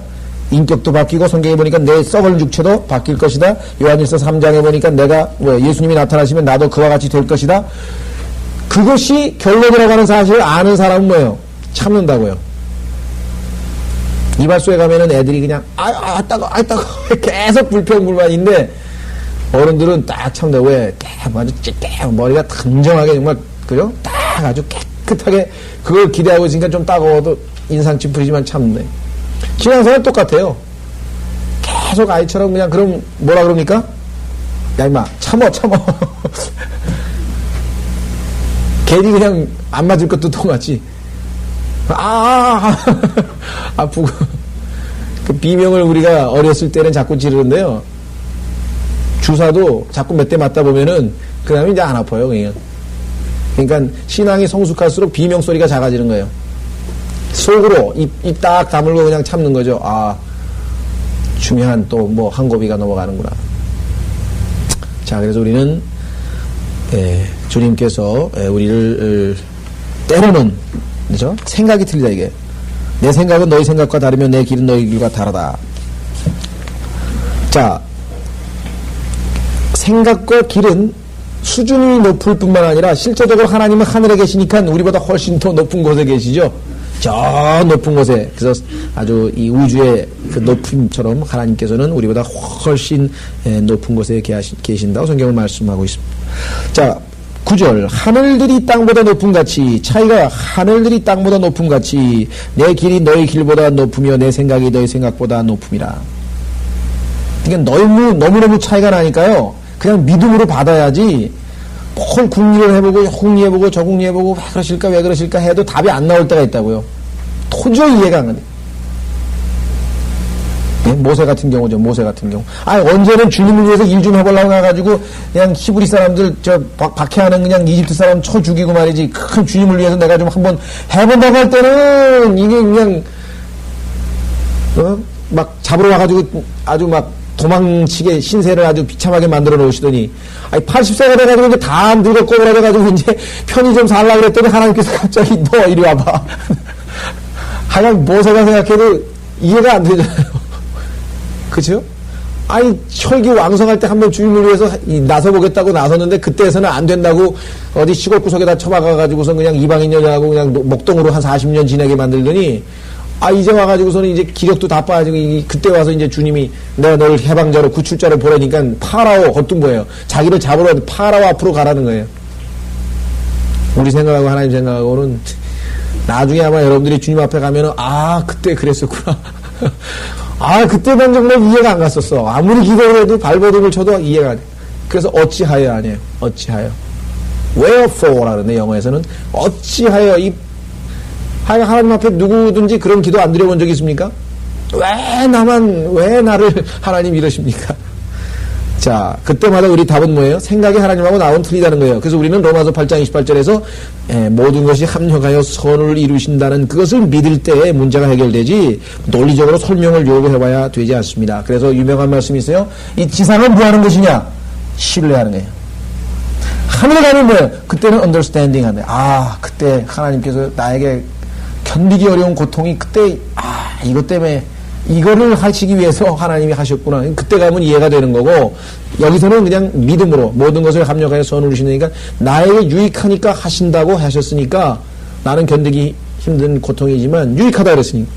Speaker 1: 인격도 바뀌고, 성경에 보니까 내 썩을 육체도 바뀔 것이다. 요한일서 3장에 보니까 내가 예수님이 나타나시면 나도 그와 같이 될 것이다. 그것이 결론이라고 하는 사실을 아는 사람은 뭐예요? 참는다고요. 이발소에 가면은 애들이 그냥 따가워 계속 불평불만인데, 어른들은 딱 참다. 왜? 아주 머리가 단정하게 정말, 그죠? 딱 아주 깨끗하게 그걸 기대하고 있으니까 좀 따가워도 인상 찌푸리지만 참네. 신앙생활은 똑같아요. 계속 아이처럼 그냥, 그럼 뭐라 그럽니까? 야 임마 참어 괜히 그냥 안 맞을 것도 똑같지. 아프고. 그 비명을 우리가 어렸을 때는 자꾸 지르는데요, 주사도 자꾸 몇 대 맞다 보면은 그 다음에 이제 안 아파요, 그냥. 그러니까 신앙이 성숙할수록 비명 소리가 작아지는 거예요. 속으로 입 딱 다물고 그냥 참는 거죠. 중요한 또 뭐 한 고비가 넘어가는구나. 자, 그래서 우리는 주님께서 우리를 때로는, 그죠? 생각이 틀리다, 이게. 내 생각은 너희 생각과 다르며 내 길은 너희 길과 다르다. 자, 생각과 길은 수준이 높을 뿐만 아니라 실제적으로 하나님은 하늘에 계시니까 우리보다 훨씬 더 높은 곳에 계시죠. 저 높은 곳에. 그래서 아주 이 우주의 그 높임처럼 하나님께서는 우리보다 훨씬 높은 곳에 계신다고 성경은 말씀하고 있습니다. 자, 9절. 하늘들이 땅보다 높은 같이, 차이가 하늘들이 땅보다 높은 같이 내 길이 너희 길보다 높으며 내 생각이 너희 생각보다 높음이라. 그러니까 너무너무 차이가 나니까요, 그냥 믿음으로 받아야지, 뭘 궁리를 해보고 궁리해보고 저 궁리해보고 왜 그러실까 해도 답이 안 나올 때가 있다고요. 도저히 이해가 안 가네. 모세 같은 경우죠. 모세 같은 경우. 언제는 주님을 위해서 일 좀 해보려고 해가지고 그냥 히브리 사람들 박해하는 그냥 이집트 사람 쳐 죽이고 말이지, 큰 주님을 위해서 내가 좀 한번 해본다고 할 때는 이게 그냥 막 잡으러 와가지고 아주 막 도망치게 신세를 아주 비참하게 만들어 놓으시더니, 80세가 돼가지고 이제 다 늙었고 그래가지고 이제 편의점 살라고 그랬더니 하나님께서 갑자기 너 이리 와봐. 하여간 모세가 생각해도 이해가 안 되잖아요. 그죠? 아니, 혈기 왕성할 때 한번 주님을 위해서 나서보겠다고 나섰는데, 그때에서는 안 된다고 어디 시골 구석에다 처박아가지고서 그냥 이방인 여자하고 그냥 목동으로 한 40년 지내게 만들더니, 이제 와가지고서는 이제 기력도 다 빠지고, 그때 와서 이제 주님이 내가 너를 해방자로 구출자로 보내니까 파라오, 어떤 거예요? 자기를 잡으러 파라오 앞으로 가라는 거예요. 우리 생각하고 하나님 생각하고는 나중에 아마 여러분들이 주님 앞에 가면은, 그때 그랬었구나. 그때만 정말 이해가 안 갔었어. 아무리 기도를 해도 발버둥을 쳐도 이해가 안 돼. 그래서 어찌하여 아니에요. 어찌하여. Wherefore라 그러는데 영어에서는 어찌하여 하나님 앞에 누구든지 그런 기도 안 드려본 적이 있습니까? 왜 나를 하나님 이러십니까? 자, 그때마다 우리 답은 뭐예요? 생각이 하나님하고 나온 틀리다는 거예요. 그래서 우리는 로마서 8장 28절에서 모든 것이 합력하여 선을 이루신다는 그것을 믿을 때에 문제가 해결되지 논리적으로 설명을 요구해봐야 되지 않습니다. 그래서 유명한 말씀이 있어요. 이 지상은 뭐 하는 것이냐? 신뢰하는 거예요. 하늘에 가면 뭐예요? 그때는 understanding 하네. 그때 하나님께서 나에게 견디기 어려운 고통이 그때 이것 때문에 이거를 하시기 위해서 하나님이 하셨구나. 그때 가면 이해가 되는 거고, 여기서는 그냥 믿음으로 모든 것을 합력하여 선을 이루시니까 나에게 유익하니까 하신다고 하셨으니까 나는 견디기 힘든 고통이지만 유익하다 그랬으니까.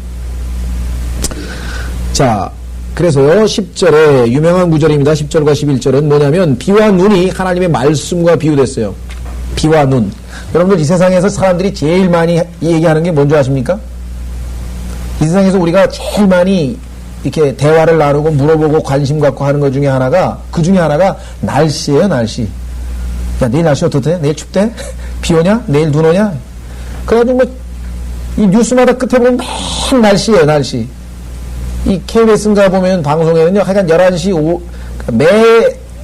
Speaker 1: 자, 그래서요 10절에 유명한 구절입니다. 10절과 11절은 뭐냐면 비와 눈이 하나님의 말씀과 비유됐어요. 비와 눈. 여러분들 이 세상에서 사람들이 제일 많이 얘기하는 게 뭔지 아십니까? 이 세상에서 우리가 제일 많이 이렇게 대화를 나누고 물어보고 관심 갖고 하는 것 중에 하나가, 그 중에 하나가 날씨예요, 날씨. 야, 내일 날씨 어떻대? 내일 춥대? 비 오냐? 내일 눈 오냐? 그래가지고 이 뉴스마다 끝에 보면 맨 날씨예요, 날씨. 이 KBS인가 보면 방송에는요, 하여간 11시 매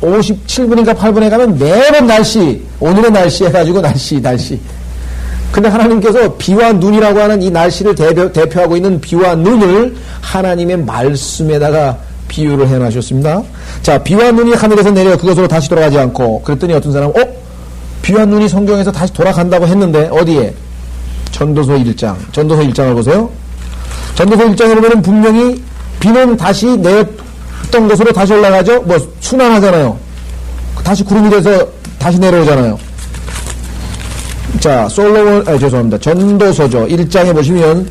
Speaker 1: 57분인가 8분에 가면 매번 날씨, 오늘의 날씨 해가지고 날씨. 근데 하나님께서 비와 눈이라고 하는 이 날씨를 대표하고 있는 비와 눈을 하나님의 말씀에다가 비유를 해놔셨습니다. 자, 비와 눈이 하늘에서 내려 그것으로 다시 돌아가지 않고, 그랬더니 어떤 사람은 비와 눈이 성경에서 다시 돌아간다고 했는데 어디에? 전도서 1장을 보세요. 전도서 1장에 보면 분명히 비는 다시 내렸던 곳으로 다시 올라가죠. 순환하잖아요. 다시 구름이 돼서 다시 내려오잖아요. 자, 전도서죠. 1장에 보시면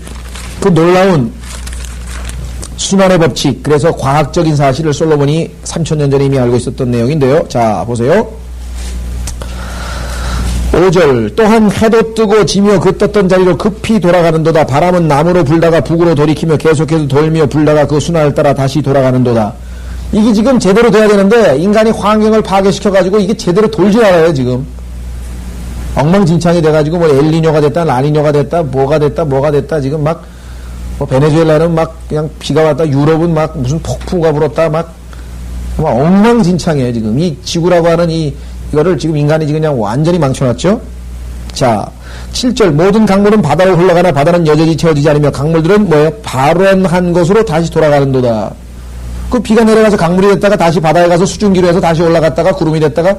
Speaker 1: 그 놀라운 순환의 법칙, 그래서 과학적인 사실을 솔로몬이 3000년 전에 이미 알고 있었던 내용인데요. 자, 보세요. 5절, 또한 해도 뜨고 지며 그 떴던 자리로 급히 돌아가는도다. 바람은 남으로 불다가 북으로 돌이키며 계속해서 돌며 불다가 그 순환을 따라 다시 돌아가는도다. 이게 지금 제대로 돼야 되는데 인간이 환경을 파괴시켜가지고 이게 제대로 돌지 않아요, 지금. 엉망진창이 돼가지고 엘니뇨가 됐다, 라니뇨가 됐다, 뭐가 됐다, 지금 베네수엘라는 그냥 비가 왔다, 유럽은 무슨 폭풍우가 불었다, 엉망진창이에요, 지금. 이 지구라고 하는 이거를 지금 인간이 지금 그냥 완전히 망쳐놨죠? 자, 7절, 모든 강물은 바다로 흘러가나 바다는 여전히 채워지지 않으며 강물들은 발원한 곳으로 다시 돌아가는도다. 그 비가 내려가서 강물이 됐다가 다시 바다에 가서 수증기로 해서 다시 올라갔다가 구름이 됐다가,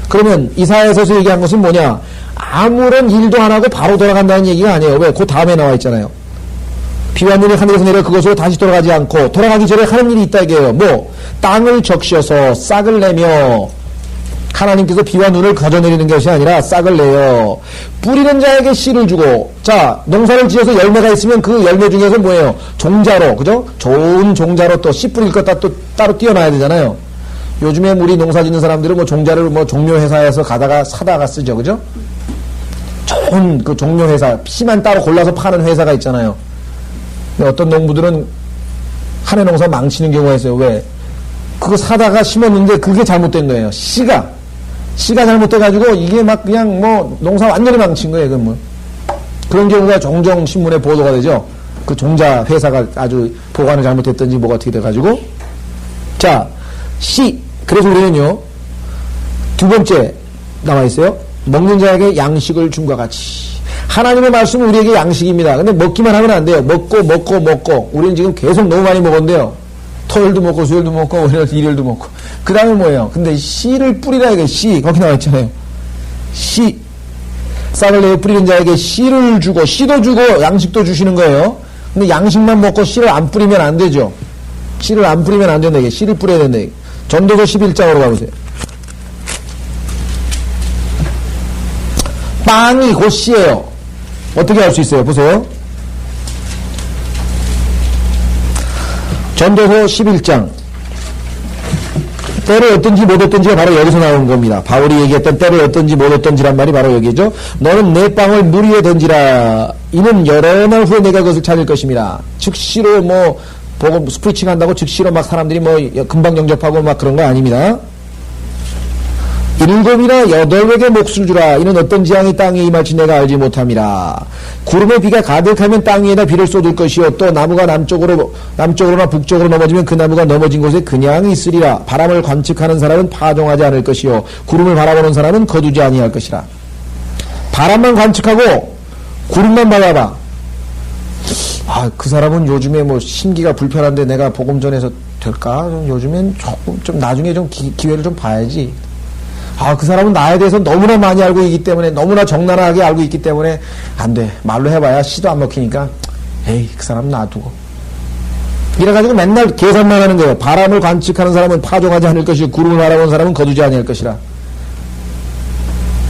Speaker 1: 그러면 이사야서에서 얘기한 것은 뭐냐? 아무런 일도 안 하고 바로 돌아간다는 얘기가 아니에요. 왜? 그 다음에 나와 있잖아요. 비와 눈이 하늘에서 내려 그것으로 다시 돌아가지 않고 돌아가기 전에 하는 일이 있다 이게요. 땅을 적셔서 싹을 내며, 하나님께서 비와 눈을 거저내리는 것이 아니라 싹을 내요. 뿌리는 자에게 씨를 주고, 자, 농사를 지어서 열매가 있으면 그 열매 중에서 뭐예요? 종자로, 그죠? 좋은 종자로 또 씨 뿌릴 것 또 따로 띄어놔야 되잖아요. 요즘에 우리 농사 짓는 사람들은 종자를 종묘회사에서 사다가 쓰죠, 그죠? 좋은 그 종묘회사, 씨만 따로 골라서 파는 회사가 있잖아요. 근데 어떤 농부들은 한 해 농사 망치는 경우가 있어요. 왜? 그거 사다가 심었는데 그게 잘못된 거예요. 씨가 잘못돼가지고 이게 그냥 농사 완전히 망친 거예요, 그런 경우가 종종 신문에 보도가 되죠. 그 종자 회사가 아주 보관을 잘못했던지 뭐가 어떻게 돼가지고. 자, 씨. 그래서 우리는요, 두 번째 나와 있어요. 먹는 자에게 양식을 줌과 같이. 하나님의 말씀은 우리에게 양식입니다. 근데 먹기만 하면 안 돼요. 먹고. 우리는 지금 계속 너무 많이 먹었는데요. 토요일도 먹고, 수요일도 먹고, 월요일, 일요일도 먹고. 그 다음에 뭐예요? 근데 씨를 뿌리라 이게 씨. 거기 나와 있잖아요. 씨. 싹을 내어 뿌리는 자에게 씨를 주고, 씨도 주고, 양식도 주시는 거예요. 근데 양식만 먹고 씨를 안 뿌리면 안 되죠. 씨를 안 뿌리면 안 된다. 씨를 뿌려야 된다. 전도서 11장으로 가보세요. 빵이 곧 씨예요. 어떻게 알 수 있어요? 보세요. 전도서 11장. 때를 얻든지 못 얻든지가 바로 여기서 나오는 겁니다. 바울이 얘기했던 때를 얻든지 못 얻든지란 말이 바로 여기죠. 너는 내 빵을 물 위에 던지라. 이는 여러 날 후에 내가 그것을 찾을 것입니다. 즉시로 뭐 보고 스프리칭 한다고 즉시로 막 사람들이 뭐 금방 영접하고 막 그런 거 아닙니다. 7이나 8에게 몫을 주라. 이는 어떤 재앙이 땅에 임할지 내가 알지 못함이라. 구름에 비가 가득하면 땅 위에다 비를 쏟을 것이요. 또 나무가 남쪽으로나 북쪽으로 넘어지면 그 나무가 넘어진 곳에 그냥 있으리라. 바람을 관측하는 사람은 파종하지 않을 것이요. 구름을 바라보는 사람은 거두지 아니할 것이라. 바람만 관측하고 구름만 바라봐. 아, 그 사람은 요즘에 뭐 심기가 불편한데 내가 복음 전해서 될까? 요즘엔 조금 좀 나중에 좀 기회를 좀 봐야지. 아, 그 사람은 나에 대해서 너무나 많이 알고 있기 때문에, 너무나 적나라하게 알고 있기 때문에 안 돼. 말로 해봐야 씨도 안 먹히니까 에이, 그 사람 놔두고. 이래가지고 맨날 계산만 하는 거예요. 바람을 관측하는 사람은 파종하지 않을 것이고 구름을 바라보는 사람은 거두지 아니할 것이라.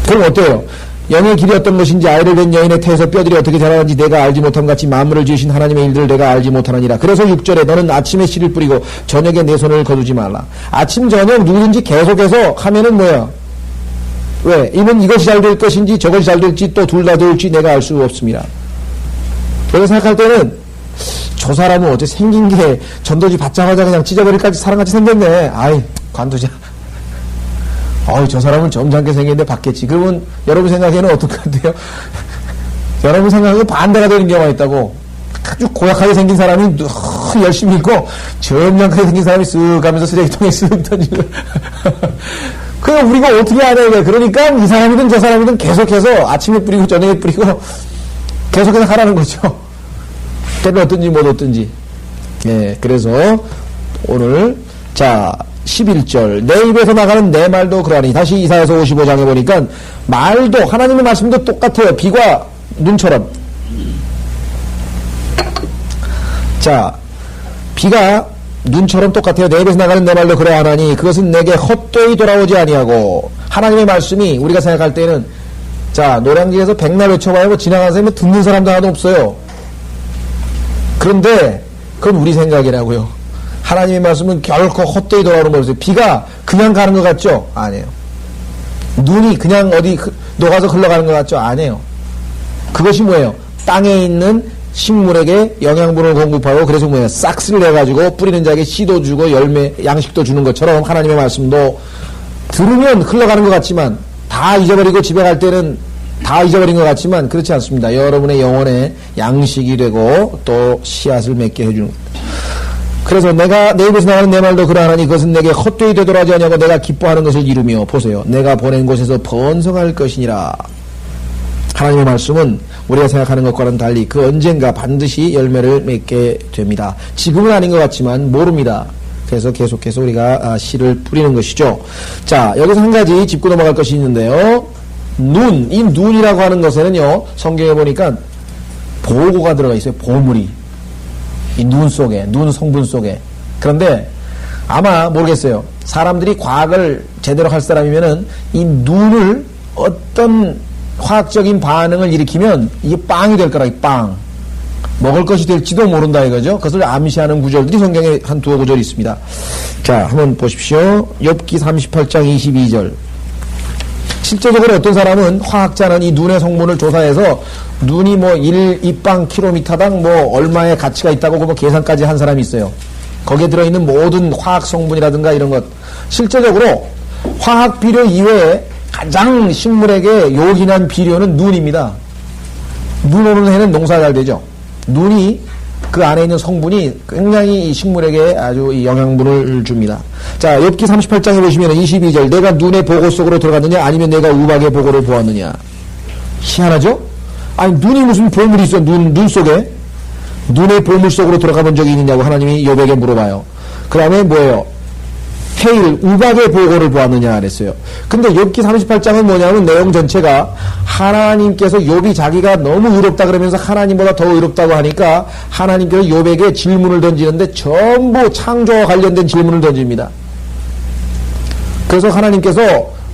Speaker 1: 그럼 어때요? 영의 길이 어떤 것인지 아이를 낳은 여인의 태에서 뼈들이 어떻게 자라는지 내가 알지 못함 같이 만물을 지으신 하나님의 일들을 내가 알지 못하느니라. 그래서 6절에 너는 아침에 씨를 뿌리고 저녁에 내 손을 거두지 말라. 아침 저녁 누구든지 계속해서 하면은 뭐야? 왜? 이는 이것이 잘 될 것인지 저것이 잘 될지 또 둘 다 될지 내가 알 수 없습니다. 그래서 생각할 때는 저 사람은 어째 생긴 게 전도지 받자마자 그냥 찢어버릴까지 사람같이 생겼네. 아이, 관두자. 저 사람은 점잖게 생겼는데 받겠지. 그러면 여러분 생각에는 어떨 것 같아요? 여러분 생각에는 반대가 되는 경우가 있다고. 아주 고약하게 생긴 사람이 열심히 있고 점잖게 생긴 사람이 쓱 가면서 쓰레기통에 쓱 던지고. 그럼 우리가 어떻게 해야 돼? 그러니까 이 사람이든 저 사람이든 계속해서 아침에 뿌리고 저녁에 뿌리고 계속해서 하라는 거죠. 때를 얻든지 못 얻든지. 예, 그래서 오늘 자 11절 내 입에서 나가는 내 말도 그러하니. 다시 이사야서 55장에 보니까 말도 하나님의 말씀도 똑같아요. 비가 눈처럼. 자, 비가 눈처럼 똑같아요. 내 입에서 나가는 내 말도 그러하니 그것은 내게 헛되이 돌아오지 아니하고. 하나님의 말씀이 우리가 생각할 때는 자, 노량진에서 백날 외쳐봐야 뭐 지나가는 사람이 듣는 사람도 하나도 없어요. 그런데 그건 우리 생각이라고요. 하나님의 말씀은 결코 헛되이 돌아오는 거였어요. 비가 그냥 가는 것 같죠? 아니에요. 눈이 그냥 어디 녹아서 흘러가는 것 같죠? 아니에요. 그것이 뭐예요? 땅에 있는 식물에게 영양분을 공급하고 그래서 뭐예요? 싹스를 내가지고 뿌리는 자에게 씨도 주고 열매, 양식도 주는 것처럼 하나님의 말씀도 들으면 흘러가는 것 같지만 다 잊어버리고 집에 갈 때는 다 잊어버린 것 같지만 그렇지 않습니다. 여러분의 영혼에 양식이 되고 또 씨앗을 맺게 해주는 겁니다. 그래서 내가 내 입에서 나가는 내 말도 그러하니 그것은 내게 헛되이 되돌아지 아니하고 내가 기뻐하는 것을 이루며 보세요. 내가 보낸 곳에서 번성할 것이니라. 하나님의 말씀은 우리가 생각하는 것과는 달리 그 언젠가 반드시 열매를 맺게 됩니다. 지금은 아닌 것 같지만 모릅니다. 그래서 계속해서 우리가 씨를 뿌리는 것이죠. 자, 여기서 한 가지 짚고 넘어갈 것이 있는데요. 눈, 이 눈이라고 하는 것에는요, 성경에 보니까 보고가 들어가 있어요. 보물이. 이 눈 속에, 눈 성분 속에. 그런데 아마 모르겠어요. 사람들이 과학을 제대로 할 사람이면은 이 눈을 어떤 화학적인 반응을 일으키면 이게 빵이 될 거라, 이 빵. 먹을 것이 될지도 모른다 이거죠. 그것을 암시하는 구절들이 성경에 한 두어 구절이 있습니다. 자, 한번 보십시오. 욥기 38장 22절. 실제적으로 어떤 사람은 화학자는 이 눈의 성분을 조사해서 눈이 뭐 1입방 킬로미터당 뭐 얼마의 가치가 있다고 뭐 계산까지 한 사람이 있어요. 거기에 들어있는 모든 화학 성분이라든가 이런 것. 실제적으로 화학 비료 이외에 가장 식물에게 요긴한 비료는 눈입니다. 눈 오는 해는 농사 잘 되죠. 눈이 그 안에 있는 성분이 굉장히 이 식물에게 아주 이 영양분을 줍니다. 자, 욥기 38장에 보시면 22절 내가 눈의 보고 속으로 들어갔느냐 아니면 내가 우박의 보고를 보았느냐. 희한하죠? 아니 눈이 무슨 보물이 있어. 눈 속에 눈의 보물 속으로 들어가 본 적이 있느냐고 하나님이 욥에게 물어봐요. 그 다음에 뭐예요? 해일, 우박의 보고를 보았느냐 그랬어요. 근데 욥기 38장은 뭐냐면 내용 전체가 하나님께서 욥이 자기가 너무 의롭다 그러면서 하나님보다 더 의롭다고 하니까 하나님께서 욥에게 질문을 던지는데 전부 창조와 관련된 질문을 던집니다. 그래서 하나님께서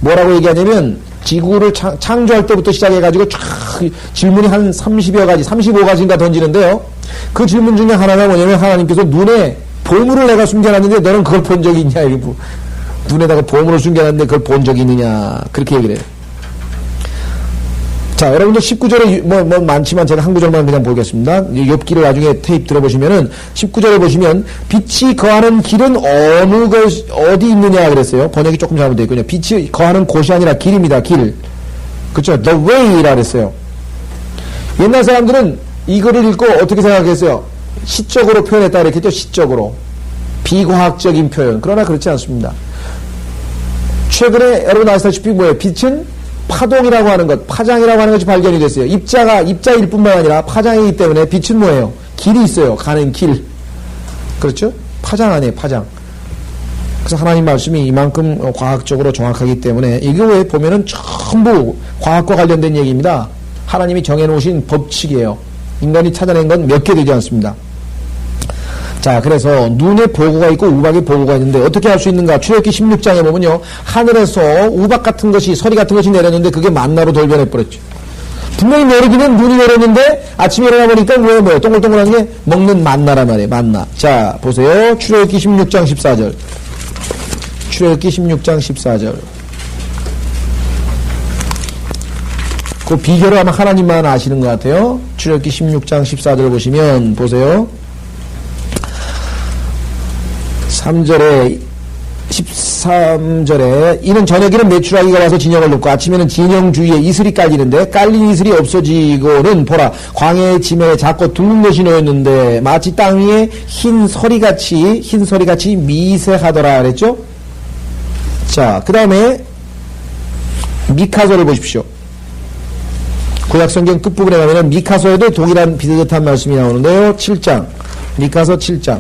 Speaker 1: 뭐라고 얘기하냐면 지구를 창조할 때부터 시작해가지고 쫙 질문이 한 30여 가지, 35가지인가 던지는데요. 그 질문 중에 하나가 뭐냐면 하나님께서 눈에 보물을 내가 숨겨놨는데 너는 그걸 본 적이 있냐? 눈에다가 보물을 숨겨놨는데 그걸 본 적이 있느냐? 그렇게 얘기를 해요. 자, 여러분들 19절에 뭐 많지만 제가 한 구절만 그냥 보겠습니다. 욥기를 나중에 테이프 들어보시면은 19절에 보시면 빛이 거하는 길은 어디 있느냐 그랬어요. 번역이 조금 잘못되어 있군요. 빛이 거하는 곳이 아니라 길입니다. 길. 그렇죠. The way라 그랬어요. 옛날 사람들은 이거를 읽고 어떻게 생각했어요? 시적으로 표현했다 그랬겠죠. 시적으로. 비과학적인 표현. 그러나 그렇지 않습니다. 최근에 여러분 아시다시피 뭐예요? 빛은 파동이라고 하는 것, 파장이라고 하는 것이 발견이 됐어요. 입자일 뿐만 아니라 파장이기 때문에 빛은 뭐예요? 길이 있어요. 가는 길. 그렇죠? 파장 안에 파장. 그래서 하나님 말씀이 이만큼 과학적으로 정확하기 때문에 이게 왜 보면은 전부 과학과 관련된 얘기입니다. 하나님이 정해놓으신 법칙이에요. 인간이 찾아낸 건 몇 개 되지 않습니다. 자, 그래서 눈에 보고가 있고 우박에 보고가 있는데 어떻게 할 수 있는가? 출애굽기 16장에 보면요. 하늘에서 우박 같은 것이, 서리 같은 것이 내렸는데 그게 만나로 돌변해버렸죠. 분명히 내리기는 눈이 내렸는데 아침에 일어나 보니까 뭐예요? 동글동글한 게 먹는 만나란 말이에요. 만나. 자, 보세요. 출애굽기 16장 14절. 출애굽기 16장 14절. 그 비결을 아마 하나님만 아시는 것 같아요. 출애굽기 16장 14절 보시면 보세요. 3절에 13절에 이는 저녁에는 메추라기가 와서 진영을 놓고 아침에는 진영 주위에 이슬이 깔리는데 깔린 이슬이 없어지고는 보라 광야의 지면에 작고 둥근 것이 놓였는데 마치 땅 위에 흰 서리같이 미세하더라 그랬죠. 자, 그 다음에 미카서를 보십시오. 구약성경 끝부분에 가면 미카서에도 동일한 비슷한 말씀이 나오는데요. 7장 미카서 7장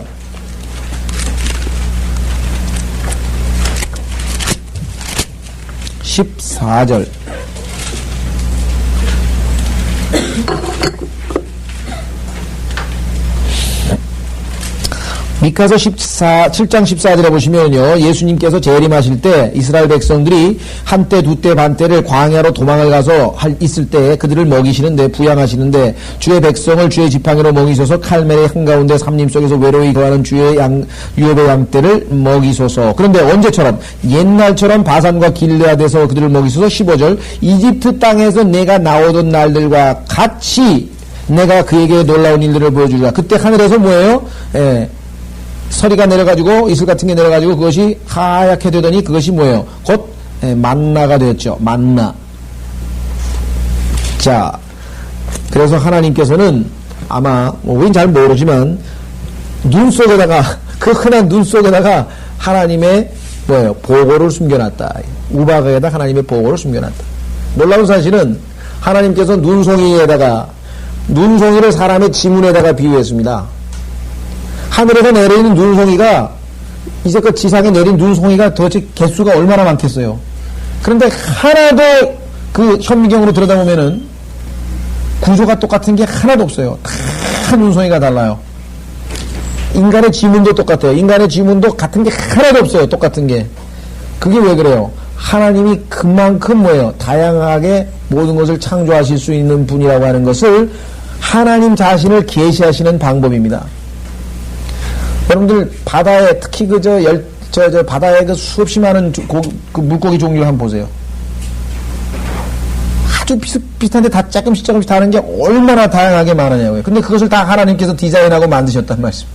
Speaker 1: 14절. 미카서 7장 14절에 보시면요. 예수님께서 재림하실 때 이스라엘 백성들이 한때 두때 반때를 광야로 도망을 가서 있을 때 그들을 먹이시는데 부양하시는데 주의 백성을 주의 지팡이로 먹이소서 칼멜의 한가운데 삼림 속에서 외로이 거하는 주의 유업의 양떼를 먹이소서. 그런데 언제처럼? 옛날처럼 바산과 길르앗에서 그들을 먹이소서. 15절 이집트 땅에서 내가 나오던 날들과 같이 내가 그에게 놀라운 일들을 보여주리라. 그때 하늘에서 뭐예요? 서리가 내려가지고 이슬 같은 게 내려가지고 그것이 하얗게 되더니 그것이 뭐예요? 곧 만나가 되었죠. 만나. 자, 그래서 하나님께서는 아마 우린 잘 모르지만 눈 속에다가 그 흔한 눈 속에다가 하나님의 뭐예요? 보고를 숨겨놨다. 우박에다 하나님의 보고를 숨겨놨다. 놀라운 사실은 하나님께서 눈송이를 사람의 지문에다가 비유했습니다. 하늘에서 내리는 눈송이가 이제껏 지상에 내린 눈송이가 도대체 개수가 얼마나 많겠어요. 그런데 하나도 그 현미경으로 들여다보면은 구조가 똑같은 게 하나도 없어요. 다 눈송이가 달라요. 인간의 지문도 똑같아요. 인간의 지문도 같은 게 하나도 없어요. 똑같은 게. 그게 왜 그래요? 하나님이 그만큼 뭐예요? 다양하게 모든 것을 창조하실 수 있는 분이라고 하는 것을 하나님 자신을 계시하시는 방법입니다. 여러분들 바다에 특히 바다에 그 수없이 많은 그 물고기 종류를 한번 보세요. 아주 비슷한데 다 조금씩 다른 게 얼마나 다양하게 많으냐고요. 근데 그것을 다 하나님께서 디자인하고 만드셨단 말씀.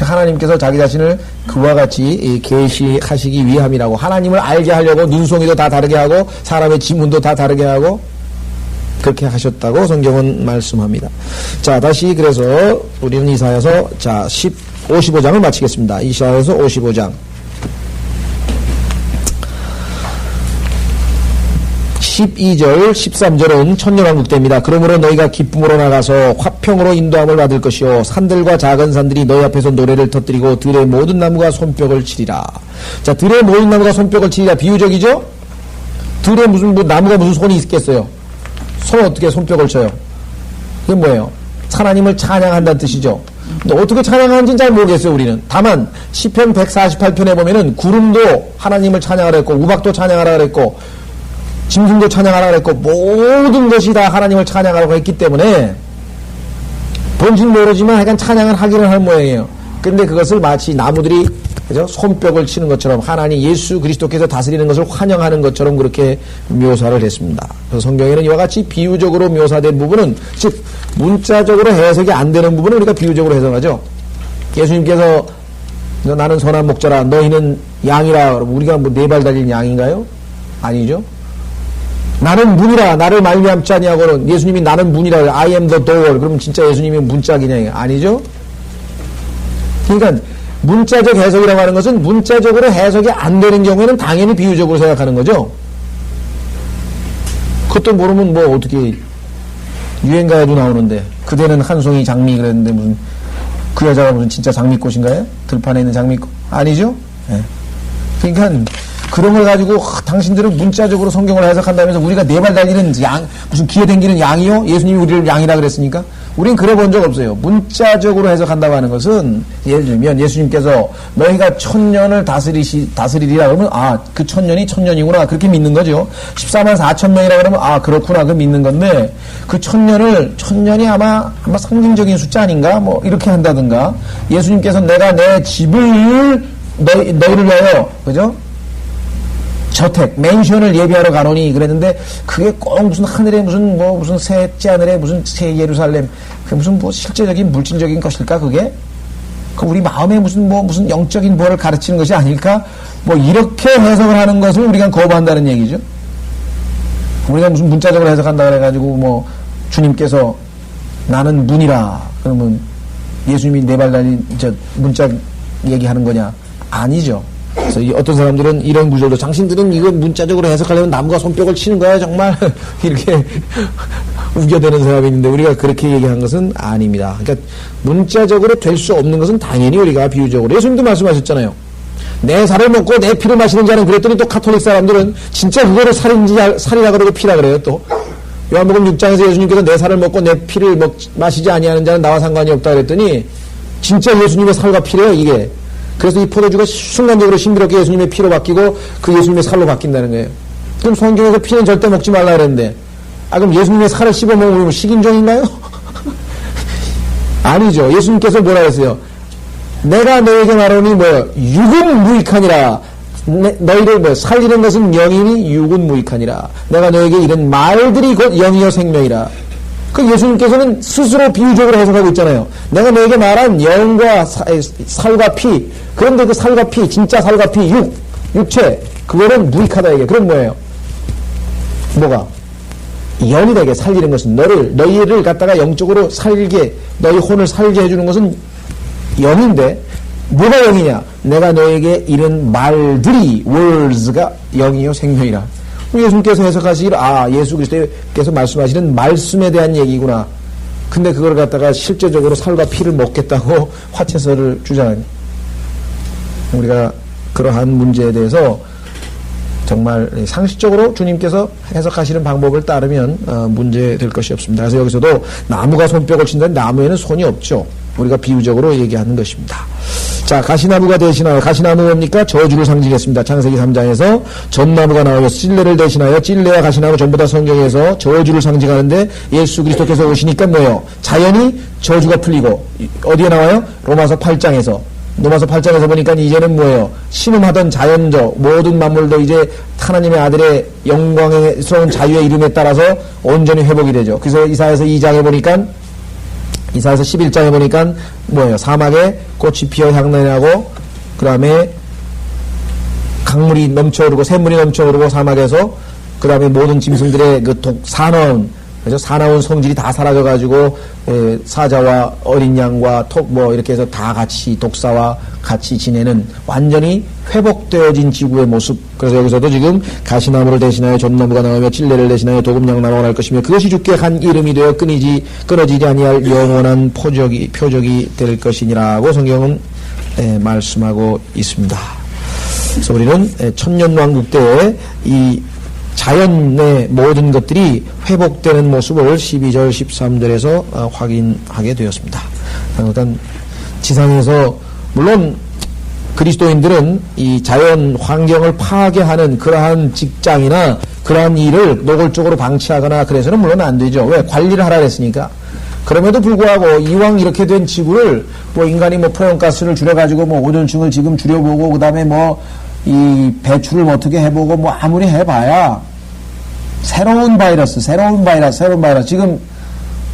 Speaker 1: 하나님께서 자기 자신을 그와 같이 계시하시기 위함이라고. 하나님을 알게 하려고 눈송이도 다 다르게 하고 사람의 지문도 다 다르게 하고 그렇게 하셨다고 성경은 말씀합니다. 자, 다시 그래서 우리는 이사야서 55장을 마치겠습니다. 이사야서 55장 12절, 13절은 천년왕국대입니다. 그러므로 너희가 기쁨으로 나가서 화평으로 인도함을 받을 것이요 산들과 작은 산들이 너희 앞에서 노래를 터뜨리고 들의 모든 나무가 손뼉을 치리라. 자, 들의 모든 나무가 손뼉을 치리라. 비유적이죠? 들에 나무가 무슨 손이 있겠어요? 손 어떻게 손뼉을 쳐요? 그게 뭐예요? 하나님을 찬양한다는 뜻이죠. 근데 어떻게 찬양하는지는 잘 모르겠어요, 우리는. 다만 시편 148편에 보면은 구름도 하나님을 찬양하라 했고, 우박도 찬양하라 그랬고, 짐승도 찬양하라 그랬고, 모든 것이 다 하나님을 찬양하라고 했기 때문에 뭔지는 모르지만 하여간 찬양을 하기는 할 모양이에요. 근데 그것을 마치 나무들이 그죠? 손뼉을 치는 것처럼 하나님 예수 그리스도께서 다스리는 것을 환영하는 것처럼 그렇게 묘사를 했습니다. 그래서 성경에는 이와 같이 비유적으로 묘사된 부분은, 즉 문자적으로 해석이 안 되는 부분은 우리가 비유적으로 해석하죠. 예수님께서 나는 선한 목자라 너희는 양이라 그러면 우리가 뭐 네 발 달린 양인가요? 아니죠. 나는 문이라 나를 말미암지 아니하고는 예수님이 나는 문이라 I am the door 그러면 진짜 예수님이 문짝이냐? 아니죠. 그러니까 문자적 해석이라고 하는 것은 문자적으로 해석이 안 되는 경우에는 당연히 비유적으로 생각하는 거죠. 그것도 모르면 뭐 어떻게 유행가에도 나오는데 그대는 한 송이 장미 그랬는데 무슨 그 여자가 무슨 진짜 장미꽃인가요? 들판에 있는 장미꽃? 아니죠? 네. 그러니까 그런 걸 가지고 당신들은 문자적으로 성경을 해석한다면서 우리가 네 발 달리는 양 무슨 기어 댕기는 양이요? 예수님이 우리를 양이라 그랬으니까 우린 그래 본 적 없어요. 문자적으로 해석한다고 하는 것은 예를 들면 예수님께서 너희가 1000년을 다스리리라 그러면 그 1000년이 1000년이구나 그렇게 믿는 거죠. 14만 4천 명이라 그러면 그렇구나 그 믿는 건데 그 1000년이 아마 상징적인 숫자 아닌가 뭐 이렇게 한다든가 예수님께서 내가 내 집을 너희를 위하여 그죠? 저택, 맨션을 예비하러 가노니 그랬는데 그게 꼭 무슨 하늘에 무슨 셋째 하늘에 무슨 새 예루살렘 그게 무슨 뭐 실제적인 물질적인 것일까 그게? 그 우리 마음에 무슨 영적인 뭐를 가르치는 것이 아닐까? 뭐 이렇게 해석을 하는 것을 우리가 거부한다는 얘기죠. 우리가 무슨 문자적으로 해석한다 그래가지고 뭐 주님께서 나는 문이라 그러면 예수님이 네 발 달린 문자 얘기하는 거냐? 아니죠. 그래서 어떤 사람들은 이런 구절도 당신들은 이거 문자적으로 해석하려면 나무가 손뼉을 치는 거야 정말 이렇게 우겨대는 사람이 있는데 우리가 그렇게 얘기한 것은 아닙니다. 그러니까 문자적으로 될 수 없는 것은 당연히 우리가 비유적으로 예수님도 말씀하셨잖아요. 내 살을 먹고 내 피를 마시는 자는 그랬더니 또 카톨릭 사람들은 진짜 그거를 살이라 그러고 피라 그래요. 또 요한복음 6장에서 예수님께서 내 살을 먹고 내 피를 마시지 아니하는 자는 나와 상관이 없다 그랬더니 진짜 예수님의 살과 피래요 이게. 그래서 이 포도주가 순간적으로 신비롭게 예수님의 피로 바뀌고 그 예수님의 살로 바뀐다는 거예요. 그럼 성경에서 피는 절대 먹지 말라 그랬는데 그럼 예수님의 살을 씹어 먹으면 식인종인가요? 아니죠. 예수님께서 뭐라 했어요? 내가 너에게 말하니 육은 무익하니라. 너희를 살리는 것은 영이니 육은 무익하니라. 내가 너에게 이런 말들이 곧 영이요 생명이라. 그 예수님께서는 스스로 비유적으로 해석하고 있잖아요. 내가 너에게 말한 영과 살과 피, 그런데 그 살과 피, 진짜 살과 피, 육체, 그거는 무익하다 이게. 그럼 뭐예요? 뭐가? 영이 되게 살리는 것은 너희를 갖다가 영적으로 살게, 너희 혼을 살게 해주는 것은 영인데, 뭐가 영이냐? 내가 너에게 이런 말들이, words가 영이요 생명이라. 예수님께서 해석하시기를 예수 그리스도께서 말씀하시는 말씀에 대한 얘기구나. 근데 그걸 갖다가 실제적으로 살과 피를 먹겠다고 화채서를 주장하니 우리가 그러한 문제에 대해서 정말 상식적으로 주님께서 해석하시는 방법을 따르면 문제될 것이 없습니다. 그래서 여기서도 나무가 손뼉을 친다는 나무에는 손이 없죠. 우리가 비유적으로 얘기하는 것입니다. 자, 가시나무가 대신하여, 가시나무 뭡니까? 저주를 상징했습니다. 창세기 3장에서 전나무가 나오고 찔레를 대신하여 찔레와 가시나무 전부 다 성경에서 저주를 상징하는데 예수 그리스도께서 오시니까 뭐예요? 자연히 저주가 풀리고 어디에 나와요? 로마서 8장에서. 로마서 8장에서 보니까 이제는 뭐예요? 신음하던 자연적 모든 만물도 이제 하나님의 아들의 영광스러운 자유의 이름에 따라서 온전히 회복이 되죠. 그래서 이사야서 2장에 보니까 이사야서 11장에 보니까 뭐예요? 사막에 꽃이 피어 향난이 나고 그 다음에 강물이 넘쳐오르고 샘물이 넘쳐오르고 사막에서 그 다음에 모든 짐승들의 그 사나운 그래서 사나운 성질이 다 사라져가지고 사자와 어린 양과 뭐 이렇게 해서 다 같이 독사와 같이 지내는 완전히 회복되어진 지구의 모습. 그래서 여기서도 지금 가시나무를 대신하여 전나무가 나오며 찔레를 대신하여 도금양나무가 날 것이며 그것이 주께 한 이름이 되어 끊어지지 아니할 영원한 표적이 될 것이니라고 성경은 말씀하고 있습니다. 그래서 우리는 천년왕국 때에 이 자연의 모든 것들이 회복되는 모습을 12절, 13절에서 확인하게 되었습니다. 일단 지상에서 물론 그리스도인들은 이 자연 환경을 파괴하는 그러한 직장이나 그러한 일을 노골적으로 방치하거나 그래서는 물론 안 되죠. 왜? 관리를 하라 그랬으니까. 그럼에도 불구하고 이왕 이렇게 된 지구를 뭐 인간이 뭐 프레온가스를 줄여가지고 뭐 오존층을 지금 줄여보고 그 다음에 뭐 이 배출을 어떻게 해보고 뭐 아무리 해봐야 새로운 바이러스 지금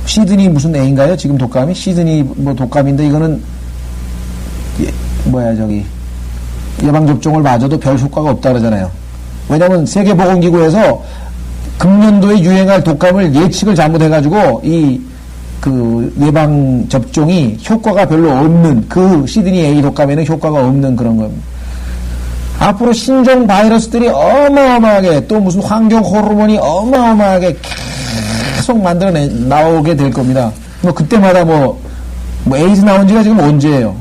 Speaker 1: 시드니 무슨 애인가요? 지금 독감이 시드니 뭐 독감인데 이거는 예방접종을 맞아도 별 효과가 없다 그러잖아요. 왜냐하면 세계보건기구에서 금년도에 유행할 독감을 예측을 잘못해가지고 그 예방접종이 효과가 별로 없는 그 시드니 A 독감에는 효과가 없는 그런 겁니다. 앞으로 신종 바이러스들이 어마어마하게 또 무슨 환경 호르몬이 어마어마하게 계속 나오게 될 겁니다. 뭐 그때마다 뭐 에이즈 나온 지가 지금 언제예요?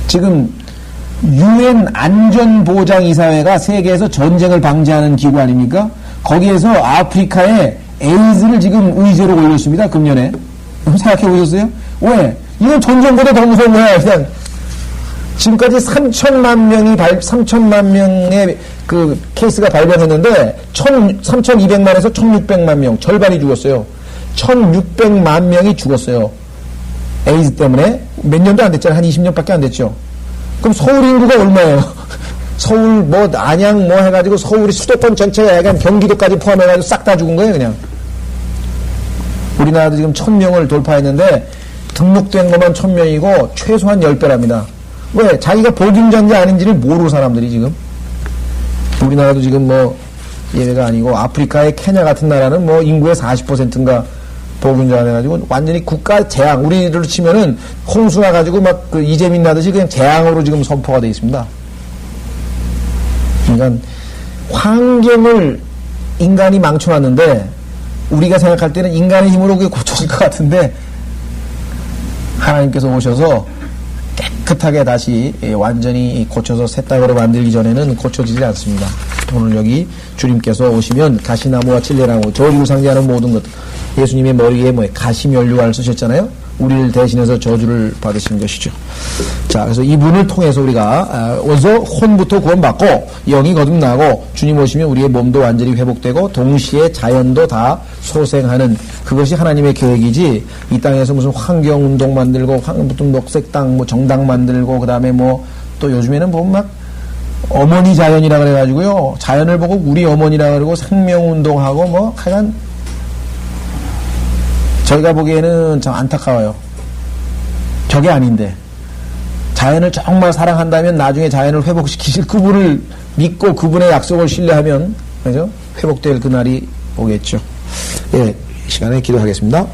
Speaker 1: 지금 UN 안전보장이사회가 세계에서 전쟁을 방지하는 기구 아닙니까? 거기에서 아프리카에 에이즈를 지금 의제로 올렸습니다. 금년에. 생각해 보셨어요? 왜? 이건 전쟁보다 더 무서운 거야. 그냥 지금까지 3천만 명의 그 케이스가 발병했는데 3,200만에서 1,600만 명, 절반이 죽었어요. 1,600만 명이 죽었어요. 에이즈 때문에. 몇 년도 안 됐잖아요. 한 20년밖에 안 됐죠. 그럼 서울 인구가 얼마예요? 서울 뭐 안양 뭐 해가지고 서울이 수도권 전체가 약간 경기도까지 포함해가지고 싹 다 죽은 거예요. 그냥. 우리나라도 지금 1,000명을 돌파했는데 등록된 것만 1,000명이고 최소한 10배랍니다. 왜? 자기가 보균자인지 아닌지를 모르는 사람들이 지금. 우리나라도 지금 뭐 예외가 아니고 아프리카의 케냐 같은 나라는 뭐 인구의 40%인가 보균자가 돼가지고 완전히 국가 재앙. 우리를 치면은 홍수나 가지고 막 그 이재민 나듯이 그냥 재앙으로 지금 선포가 되어 있습니다. 그러니까 환경을 인간이 망쳐놨는데 우리가 생각할 때는 인간의 힘으로 그게 고쳐질 것 같은데 하나님께서 오셔서 깨끗하게 다시 완전히 고쳐서 새 땅으로 만들기 전에는 고쳐지지 않습니다. 오늘 여기 주님께서 오시면 가시나무와 찔레나무, 저주를 상징하는 모든 것, 예수님의 머리에 가시면류관을 쓰셨잖아요. 우리를 대신해서 저주를 받으신 것이죠. 자, 그래서 이분을 통해서 우리가 원서 혼부터 구원받고 영이 거듭나고 주님 오시면 우리의 몸도 완전히 회복되고 동시에 자연도 다 소생하는 그것이 하나님의 계획이지 이 땅에서 무슨 환경운동 만들고 무슨 녹색 땅, 뭐 정당 만들고 그 다음에 뭐 또 요즘에는 보면 막 어머니 자연이라 그래가지고요. 자연을 보고 우리 어머니라 그러고 생명운동하고 뭐 하여간 저희가 보기에는 참 안타까워요. 저게 아닌데 자연을 정말 사랑한다면 나중에 자연을 회복시키실 그분을 믿고 그분의 약속을 신뢰하면 그죠? 회복될 그날이 오겠죠. 예, 이 시간에 기도하겠습니다.